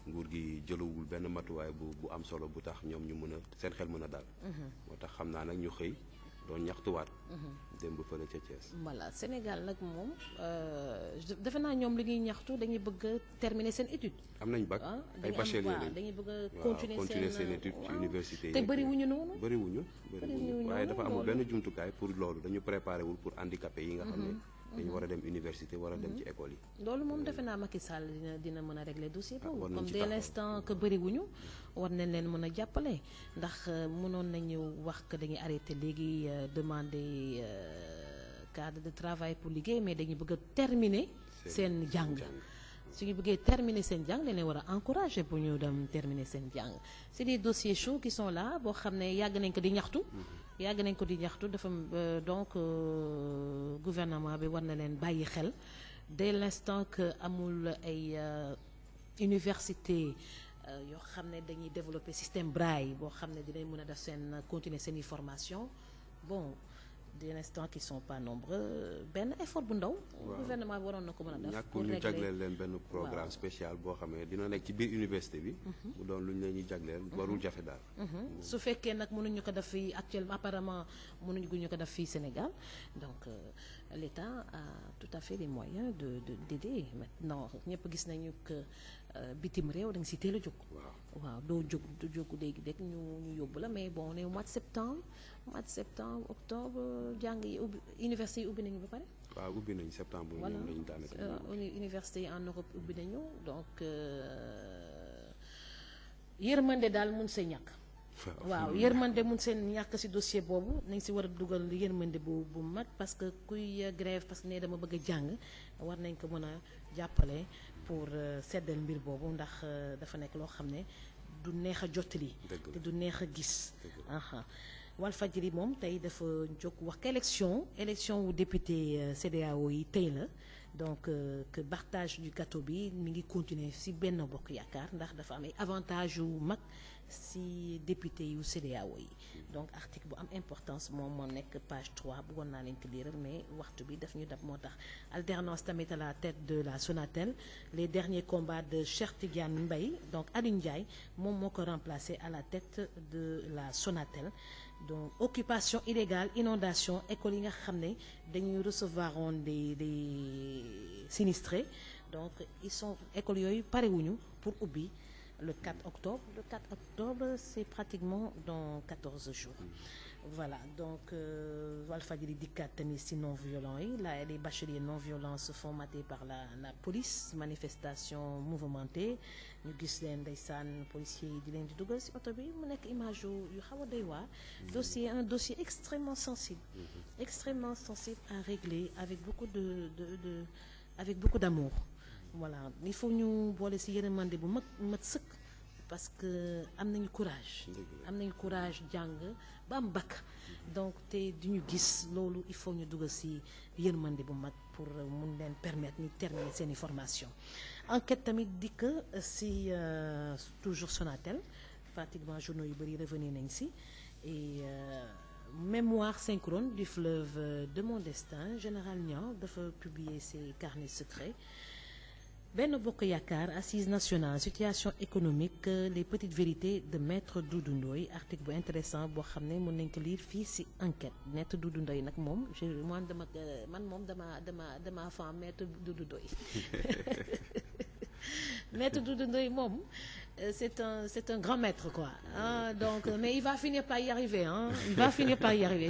nguur gi jëlawul benn matuwaay bu am solo bu tax ñoom ñu mën a seen xel mën a dal. moo tax xam naa nag ñu xëy doon ñaxtuwaat. démb fële ca Thiès. voilà Sénégal nag moom defe naa ñoom li ñuy ñaxtu dañuy bëgg a terminer seen étude. am nañ bac ay bachelier lañ dañuy bëgg a continuer seen étude ci université yi. te bëriwuñu noonu. bëriwuñu waaye dafa amul benn jumtukaay pour loolu dañu préparé wul pour handicapé yi nga xam ne dañu war a dem université war a dem ci école yi. loolu moom defe naa Macky Sall dina mën a régler dossier boobu. war nañ comme ci dès taxaw. l'instant que bëriwuñu war nañ leen mën a jàppale ndax mënoon nañu wax que dañuy arrêté léegi demander cadre de travail pour liggéey mais dañuy bëgg a terminer seen jàng. suñu bëggee terminer seen jàng dañ leen war a encourager pour ñu dem terminer seen jàng c'est des dossiers chauds qui sont là boo xam ne yàgg nañ ko di ñaxtu. yàgg nañ ko di ñaxtu dafa donc gouvernement bi war na leen bàyyi xel dès l'instant que amul ay université yoo xam ne dañuy développer système braille boo xam ne dinañ mën a def seen continuer seen formation bon dès l'instant qu'ils sont pas nombreux benn effort bu ndaw. gouvernement bi waroon na ko mën a def. ñàkkul ñu jagleel leen benn programme spécial boo xam ne dina nekk ci biir université bi. mu doon lu ñu leen ñuy jagleel warul jafe daal. su fekkee nag mënuñu ko def fii actuellement apparemment mënuñu ko def fii Sénégal donc l'État a tout à fait les moyens d'aider maintenant ñëpp gis nañu que bitim réew da nga si teel a jóg. waaw doo jóg léegi rek ñu yóbbu la mais bon on est au mois de septembre octobre jàng yi université yi ubbi nañu ba pare. waaw ubbi nañu septembre. voilà ñoom lañu daanaka université yi en Europe ubbi nañu donc yërmande daal mun see ñàkk. waaw yërmande mun seen ñàkk ci dossier boobu nañ ci war a dugal yërmande bu mag parce que kuy grève parce que ne dama bëgg a jàng war nañ ko mën a jàppale pour seddal mbir boobu ndax dafa nekk loo xam ne du neex a jottali te du neex a gis. Walfadjri moom tey dafa jóg wax que élection wu député CEDEAO yi tey la donc que partage du gâteau bi mi ngi continuer ci Benno Bokk Yaakaar ndax dafa am ay avantages yu mag ci député yu CEDEAO yi donc article bu am importance moom moo nekk page 3 bëggoon naa leen ko liiral mais waxtu bi daf ñu dab moo tax alternance tamit à la tête de la Sonatel les derniers combats de Cheikh Tidiane Mbaye donc Alioune Ndiaye moom moo ko remplacé à la tête de la Sonatel donc occupation illégale inondation écoles yi nga xam ne dañuy recevoir des sinistrés donc ils sont écoles yooyu parewuñu pour ubbi le 4 octobre. Le 4 octobre, c'est pratiquement dans 14 jours. Voilà, donc Walfadjri dikkaat tamit ci non-violents yi là les bacheliers non-violents se font mater par la police manifestation mouvementée ñu gis leen ndeysaan policiers yi di leen di dugal ci oto bi mu nekk image yu xaw a doy waar. un dossier extrêmement sensible à régler avec beaucoup d'amour. Voilà il faut ñu boole ci yërmande bu mat sëkk parce que am nañu courage jàng ba am bac donc te duñu gis loolu il faut ñu dugal ci yërmande bu mag pour mun leen permettre ñu terminer seeni formation enquête tamit dikk ci toujours Sonatel pratiquement journaux yu bari revenir nañ ci et mémoire synchrone du fleuve de mon destin Général Niang dafa publier ses carnets secrets Benno Bokk Yaakaar assise nationale situation économique les petites vérités de maître Doudou Ndoye article bu intéressant boo xam ne mën nañ ko lire fii ci enquête maître Doudou Ndoye nag moom dama fan maître Doudou Ndoye maître Doudou Ndoye moom c'est un grand maître quoi donc mais il va finir par y arriver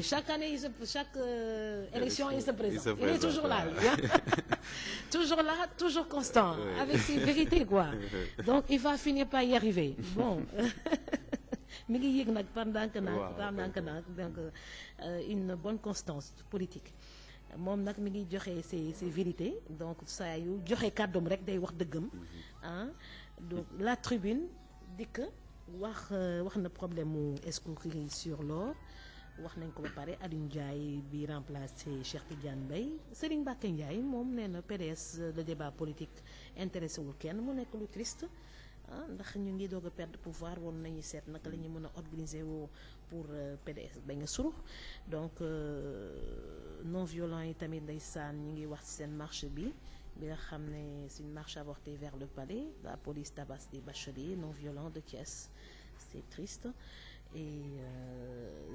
chaque année chaque élection il se présente il est toujours là toujours constant avec ses vérités quoi donc il va finir par y arriver bon mi ngi yéeg nag par ndànk donc une bonne constance politique moom nag mi ngi joxe ses vérités donc saa yu joxe kàddoom rek day wax dëggam donc la tribune dikk wax na problème mu escroquerie sur l'or wax nañ ko ba pare Alioune Ndiaye bi remplacé Cheikh Tidiane Mbaye Serigne Mbacké Ndiaye moom nee na PDS le débat politique intéressé wul kenn mu nekk lu triste ndax ñu ngi doog a perdre pouvoir woon nañu seet naka la ñu mën a organiser woo pour PDS bañ a surux donc non violent yi tamit ndeysaan ñu ngi wax ci seen marche bi nga xam ne c'est une marche avortée vers le palais la police tabasse des bacheliers non violents de Thiès c'est triste et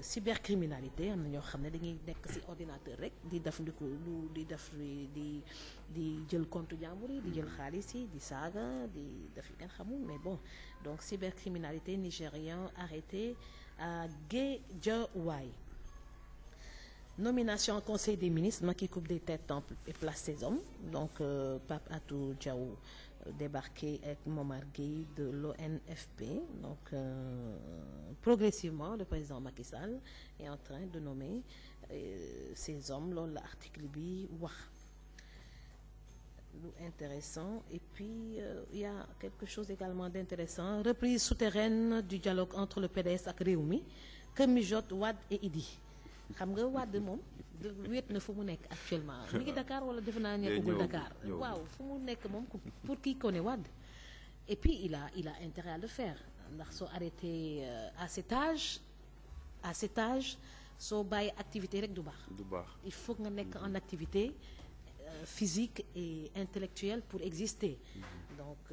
cybercriminalité am na ñoo xam ne dañuy nekk ci ordinateur rek di jël compte jàmbur yi di jël xaalis yi di saaga di def yu kenn xamul mais bon donc cybercriminalité nigérien arrêté à Guédiawaye Nomination au Conseil des ministres, Macky coupe des têtes et place ses hommes. Donc, Pape Atou Diaw débarqué avec Momar Gueye de l'ONFP. Donc, progressivement, le président Macky Sall est en train de nommer ces hommes. Là, l'article bi wax intéressant. Et puis, il y a quelque chose également d'intéressant. Reprise souterraine du dialogue entre le PDS ak Rewmi, que mijote Wade et Idi. Xam nga Wade moom wéet na fu mu nekk actuellement mi ngi Dakar wala defe naa nekkagul Dakar waaw fu mu nekk moom pour qui connaît Wade. Et puis il a intérêt à le faire ndax soo arrêté à cet âge soo bàyyi activité rek du baax. Il faut nga nekk en activité physique et intellectuelle pour exister. Donc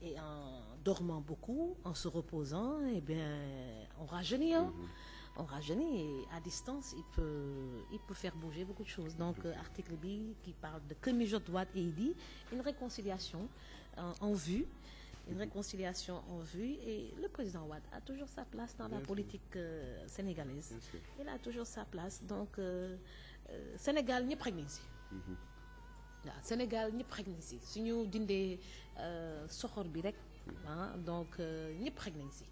et en dormant beaucoup, en se reposant, eh bien on rajeunit on rajeunit et à distance il peut faire bouger beaucoup de choses. Donc article bi qui parle de que mijote Wade et Idi, une réconciliation en vue. Une réconciliation en vue et le président Wade a toujours sa place dans la politique sénégalaise. Il a toujours sa place. Donc Sénégal ñëpp xaj nañ si. waaw Sénégal ñëpp xaj nañ si suñu dindee soxor bi rek donc ñëpp xaj nañ si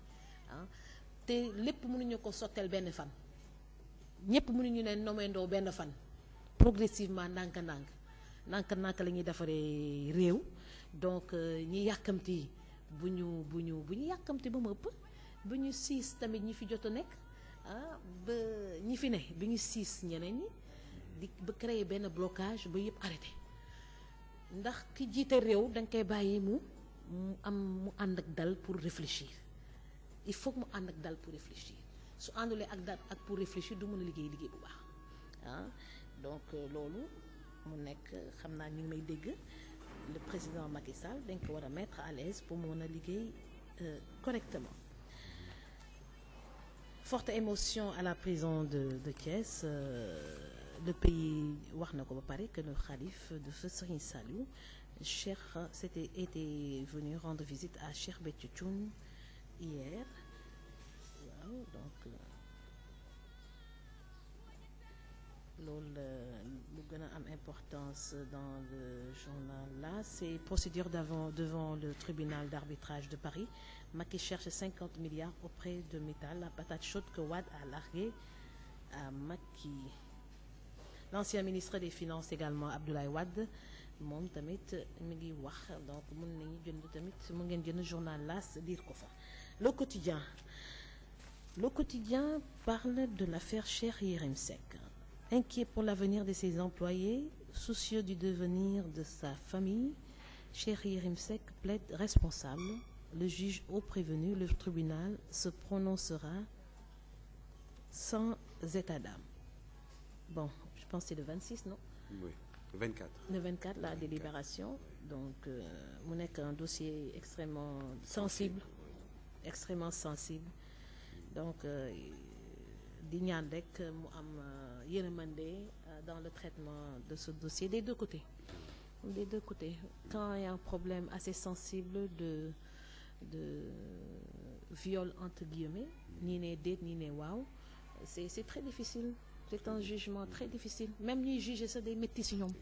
te lépp mënuñu ko sotteel benn fan. ñëpp mënuñu leen nommeendoo benn fan. Progressivement ndànk-ndànk la ñuy defaree réew. Donc ñi yàkkamti bu ñu yàkkamti ba mu ëpp bu ñu siis tamit ñi fi jot a nekk ba ñi fi ne bi ñu siis ñeneen ñi di ba créer benn blocage ba yëpp arrêté ndax ki jiite réew da nga koy bàyyi mu ànd ak dal pour réfléchir. Il faut que mu ànd ak dal pour réfléchir su àndulee ak dal ak pour réfléchir du mën a liggéey bu baax donc loolu mu nekk xam naa ñu ngi may dégg. Le président Macky Sall dañ ko war a mettre à l'aise pour mën a liggéey correctement. Forte émotion à la prison de Thiès. Le pays wax na ko ba pare que le khalife de feu Serigne Saliou Cheikh était venu rendre visite à Cheikh Béthio Thioune hier waaw donc loolu lu gën a am importance dans le journal là c'est procédure devant le tribunal d'arbitrage de Paris. Macky cherche 50 milliards auprès de Mittal, la patate chaude que Wade a larguée à Macky. L'ancien ministre des Finances également Abdoulaye Wade moom tamit mi ngi wax donc mën nañu jënd tamit mu ngeen jënd journal L'As lire ko fa. Le quotidien parle de l'affaire Cheikh Yérim Seck. Inquiet pour l'avenir de ses employés, soucieux du devenir de sa famille, Cheikh Yérim Seck plaide responsable. Le juge au prévenu, le tribunal se prononcera sans état d'âme. Bon, je pense que c'est le 26, non? Oui, le 24. Le 24, la délibération. Donc, mu nekk un dossier extrêmement sensible. Extrêmement sensible. Donc, di ñaan rek mu am yërmande dans le traitement de ce dossier des deux côtés. Quand il y a un problème assez sensible de viol entre guillemets, nii ne déet nii ne waaw, c'est très difficile. C'est un jugement très difficile. Même ñuy juger ça day métti ci ñoom.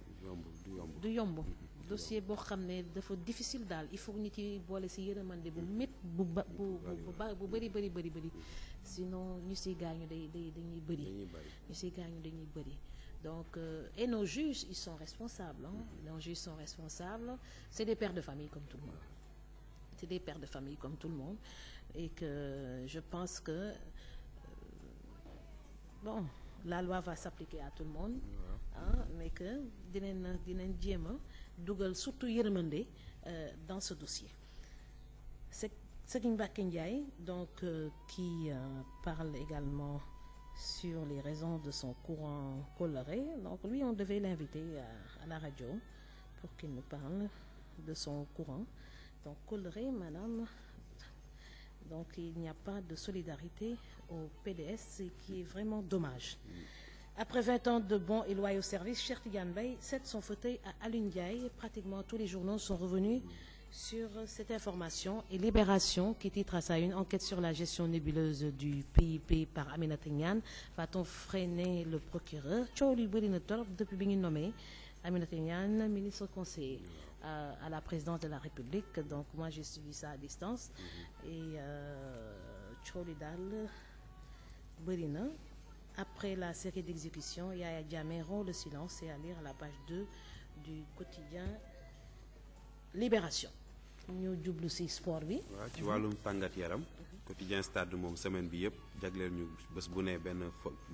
Du yomb. Dossier boo xam ne dafa difficile daal il faut nit yi boole ci yërmande bu mét bu bëri sinon ñu ci gaañu dañuy bëri. Donc et nos juges ils sont responsables nos juges sont responsables. C'est des pères de famille comme tout le monde. Et que je pense que bon la loi va s'appliquer à tout le monde mais que dinañ jéem a dugal surtout yërmande dans ce dossier. C'est Serigne Mbacké Ndiaye donc qui parle également sur les raisons de son courant coloré. Donc lui on devait l'inviter à la radio pour qu'il nous parle de son courant donc coloré madame. Donc il n'y a pas de solidarité au PDS, ce qui est vraiment dommage. Après 20 ans de bons et loyaux services, Cheikh Tidiane Mbaye cède son fauteuil à Alioune Ndiaye. Pratiquement tous les journaux sont revenus sur cette information et Libération qui titre à sa une enquête sur la gestion nébuleuse du PIP par Aminata Niane. Va-t-on freiner le procureur? Coow li bëri na torop depuis bi ñu nommé Aminata Niane ministre conseiller à la présidence de la République. Donc moi j'ai suivi ça à distance et coow li daal bëri na. Après la série d'exécutions, Yaya Jammeh rompt le silence. C'est à lire à la page 2 du quotidien Libération. ñu jublu ci sport bi. waaw ci wàllum tàngat yaram. quotidien Stade moom semaine bi yëpp jagleel ñu bés bu ne benn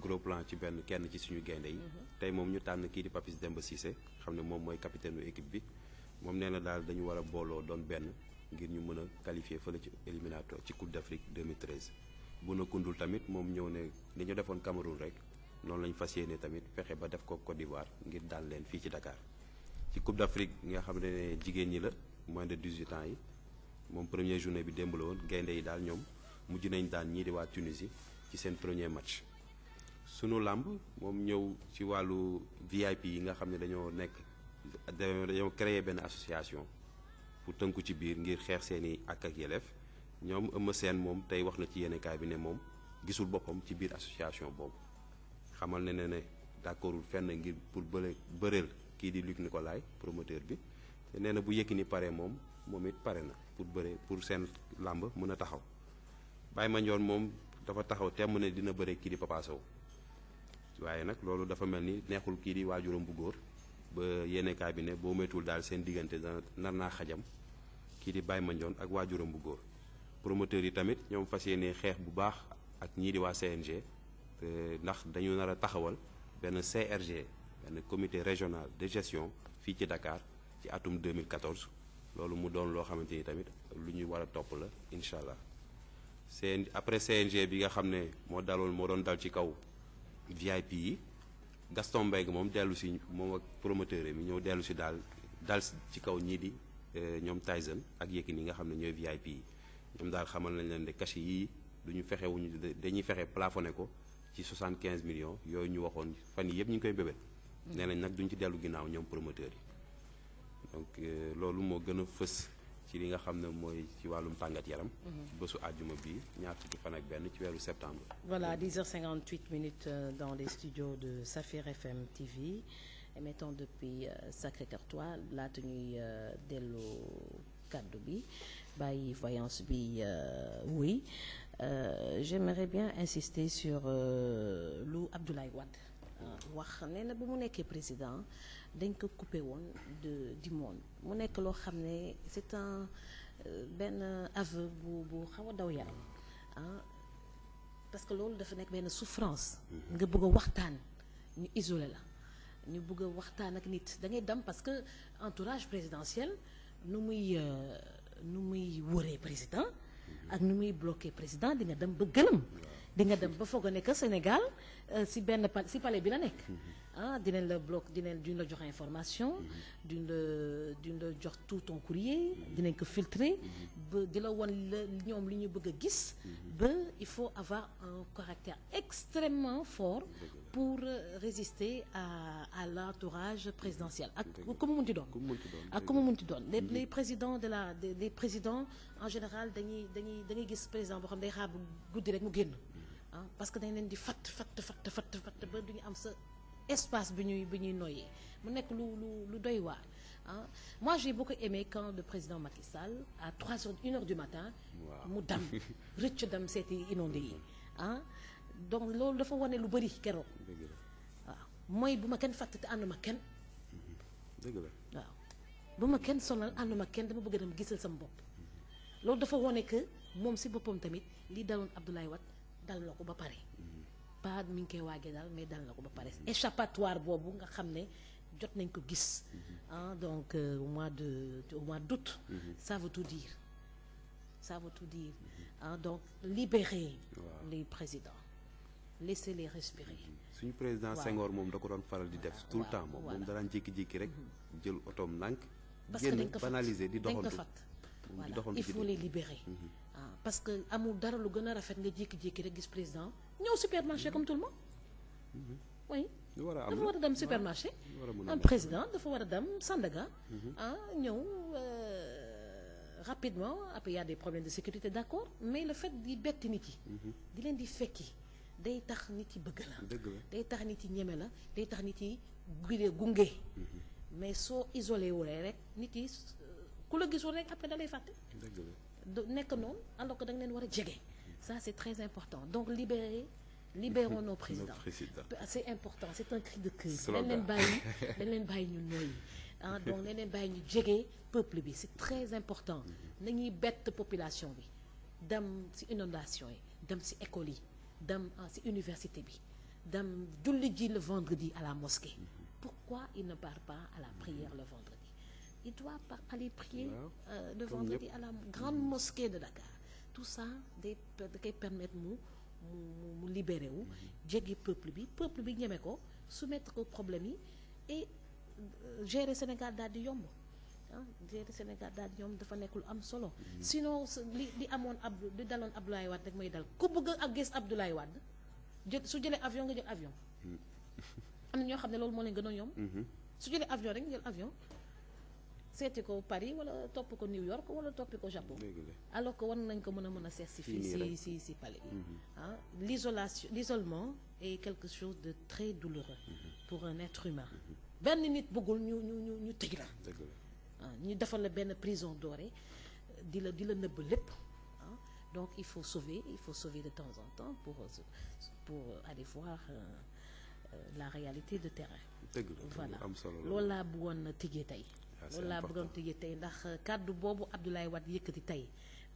gros plan ci benn kenn ci suñu gaynde yi. tey moom ñu tànn kii di Papis Demba Cissé xam ne moom mooy capitaine u équipe bi moom nee na daal dañu war a booloo doon benn ngir ñu mën a qualifier fële ci éliminatoire ci Coupe d'Afrique 2013. bu na kundul tamit moom ñëw ne li ñu defoon Cameroun rek noonu lañu fas yéene tamit fexe ba def ko Côte d'Ivoire ngir daan leen fii ci Dakar ci Coupe d'Afrique nga xam ne jigéen ñi la moins de 18 ans yi moom première journée bi démb la woon gaynde yi daal ñoom mujj nañ daan ñii di waa Tunisie ci seen premier match. sunu làmb moom ñëw ci wàllu VIP yi nga xam ne dañoo créer benn association pour tënku ci biir ngir xeex seeni ak yelleef ñoom Eumeu Sène moom tey wax na ci yéenekaay bi ne moom gisul boppam ci biir association boobu xamal ne ne d'accordul fenn ngir pour bëreel kii di Luc Nicolaï promoteur bi te nee na bu Yékini pare moom it pare na pour bëre pour seen làmb mën a taxaw Baye Mandione moom dafa taxaw temm ne dina bëre kii di Papa Sow waaye nag loolu dafa mel ni neexul kii di waajuram bu góor ba yéenekaay bi ne boo moytuwul daal seen diggante dana nar naa xajam kii di Baye Mandione ak waajuram bu góor promoteurs yi tamit ñoom fas yéene xeex bu baax ak ñii di waa CNG ndax dañu nar a taxawal benn CRG benn comité régional de gestion fii ci Dakar ci atum 2014 loolu mu doon loo xamante ni tamit lu ñuy war a topp la incha allah après CNG bi nga xam ne moo doon dal ci kaw VIP yi Gaston Mbengue moom dellu si moom ak promoteur yi ñëw dellu si dal ci kaw ñii di ñoom Tyson ak Yékini nga xam ne ñooy VIP yi ñoom daal xamal nañ leen de cachet yii dañuy fexe plafonné ko ci 75 millions yooyu ñu waxoon fan yii yëpp ñu ngi koy bébét. nee nañ nag duñ ci dellu ginnaaw ñoom promoteurs yi donc loolu moo gën a fës ci li nga xam ne mooy ci wàllum tàngat yaram. bésu àjjuma bi ñaar fukki fan ak benn ci weeru septembre. Voilà 10h58 dans les studios de Safir FM TV émettant depuis Sacré-Cœur 3 laata ñuy dellu kaddu bi bàyyi voyance bi oui j'aimerais bien insister sur lu Abdoulaye Wade wax nee na bu mu nekkee président dañ ko coupé woon du monde mu nekk loo xam ne c'est un benn aveu bu xaw a daw yaram parce que loolu dafa nekk benn souffrance nga bëgg a waxtaan ñu isolé la ñu bëgg a waxtaan ak nit da ngay dem parce que entourage présidentiel nu muy wëree président ak nu muy bloqué président di nga dem ba gëlëm di nga dem ba foog a nekk Sénégal si palais bi la nekk dinañ la bloqué duñ la jox information duñ la jox tout ton courrier dinañ ko filtrer ba di la wan ñoom li ñu bëgg a gis ba il faut avoir un caractère extrêmement fort pour résister à l'entourage présidentiel ak ku mu munti doon les présidents des présidents en général da ngay gis président boo xam day xaar bu guddi rek mu génn parce que dañ leen di fatt ba duñu am sa espace bi ñuy noyyee mu nekk lu doy waar moi j'ai beaucoup aimé quand le président Macky Sall à 1h du matin mu dem rëcc dem seeti inondé yi donc loolu dafa wane lu bëri keroog waaw mooy bu ma kenn fàtt te ànduma kenn dëgg la waaw bu ma kenn sonal ànduma kenn dama bëgg dem gisal sama bopp loolu dafa wane que moom si boppam tamit li daloon Abdoulaye Wade dal na ko ba pare pas mi ngi koy waagee daal mais dal na ko ba pare échappatoire boobu nga xam ne jot nañ ko gis donc au mois d'août ça veut tout dire donc libérer les présidents laissez-les respirer suñu président Senghor moom da ko doon faral di def tout le temps moom daraan jékki-jékki rek jël otoom ndànk génn banaliser di doxantu voilà il faut les libérer parce que amul dara lu gën a rafet nga jékki-jékki rek gis président ñëw supermarché comme tout le monde oui dafa war a dem supermarché un président dafa war a dem Sandaga ñëw rapidement après il y a des problèmes de sécurité d'accord mais le fait di bett nit yi di leen di fekki day tax nit yi bëgg la day tax nit yi ñeme la day tax nit yi gunge mais soo isolé wulee rek nit yi ku la gisul rek après da lay fàtte nekk noonu alors que da nga leen war a jege ça c'est très important donc libérons nos présidents c'est important c'est un cri de cœur dañ leen bàyyi ñu nooyi donc dañ leen bàyyi ñu jege peuple bi c'est très important nañuy bett population bi dem ci inondation yi dem ci école yi dem ci université bi dem julli ji le vendredi à la mosquée pourquoi il ne part pas à la prière le vendredi il doit aller prier le vendredi à la grande mosquée de Dakar tout ça da koy permettre mu libéré wu jege peuple bi ñeme ko soumettre ko problème yi et gérer Sénégal daal di yomb gérer Sénégal daal di yomb dafa nekk lu am solo sinon li amoon li daloon Abdoulaye Wade rek may dal ku bëgg ak gis Abdoulaye Wade su jëlee avion nga jël avion am na ñoo xam ne loolu moo leen gën a yomb su jëlee avion rek nga jël avion seeti ko Paris wala topp ko New York wala toppi ko Japon alors que war nañ ko mën a seet si fii si palais bi l'isolement est quelque chose de très douloureux pour un être humain benn nit bëggul ñu tëj la ñu defal la benn prison dorée di la nëbb lépp donc il faut sauver de temps en temps pour aller voir la réalité de terrain voilà loolu laa bëggoon tëjee tey ndax kàddu boobu Abdoulaye Wade yëkkati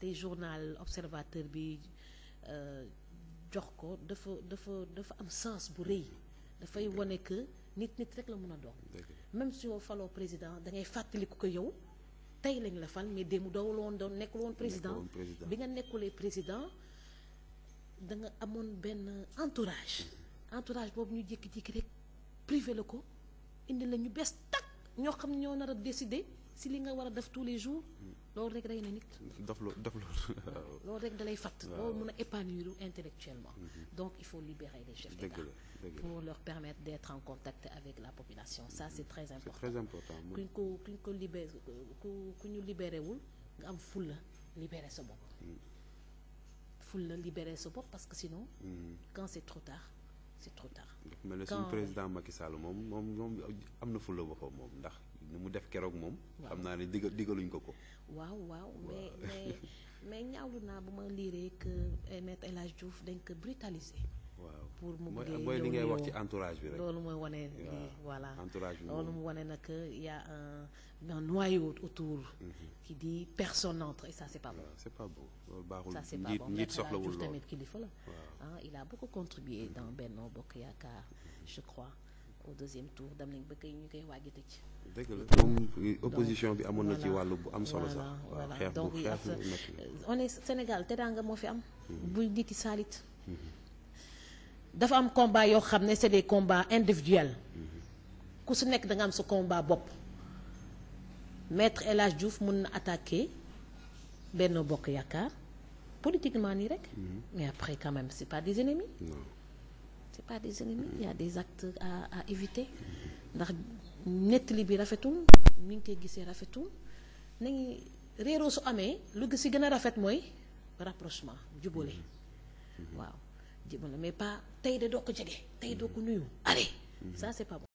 tey journal Observateur bi jox ko dafa am sens bu rëy dafay wone que nit rek la mën a doon même si yow faloo président da ngay fàttaliku ko yow tey lañ la fal mais démb nekkul woon président bi nga nekkulee président da nga amoon benn entourage boobu ñu jékki-jékki rek privé la ko indi la ñu bees tàkk ñoo xam ñoo nar a décider si li nga war a def tous les jours loolu rek rey na nit loolu rek da lay fàtt loolu mën a épanouir intellectuellement donc il faut libérer les chefs d'État pour leur permettre d'être en contact avec la population ça c'est très important kuñ ko libéré ku ñu libéré wul nga am fulla libérer sa bopp parce que sinon quand c'est trop tard mel na suñu président Macky Sall moom am na fulla boppam moom ndax ni mu def keroog moom xam naa ne digaluñ ko waaw mais ñaawlu naa bu ma liiree que Maître El Hadji Diouf dañ ko brutaliser pour mu mooy li ngay wax ci entourage bi rek loolu mooy wane voilà entourage bi loolu mu wane nag y a un noyau autour qui dit personne n'entre et ça c'est pas bon loolu baaxul ça c'est pas bon njiit soxlawul loolu tamit kilifa la il a beaucoup contribué dans Benno Bokk Yaakaar je crois au deuxième tour dem nañ ba ñu koy waaj a tëj dëgg la moom opposition bi amoon na ci wàllu bu am solo sax xeex donc on est Sénégal teraanga moo fi am buy niti saalit dafa am combat yoo xam ne c'est des combats individuels ku su nekk da nga am sa combat bopp Maître El Hadji Diouf mun na attaquer Benno Bokk Yaakaar politiquement nii rek mais après quand même c'est pas des ennemis il y a des actes à éviter ndax nettali bi rafetul mi ngi koy gisee rafetul nañu réeroo su amee lu si gën a rafet mooy rapprochement jubale waaw jubale mais pas tey de doo ko jege tey doo ko nuyu allez ça c'est pas bon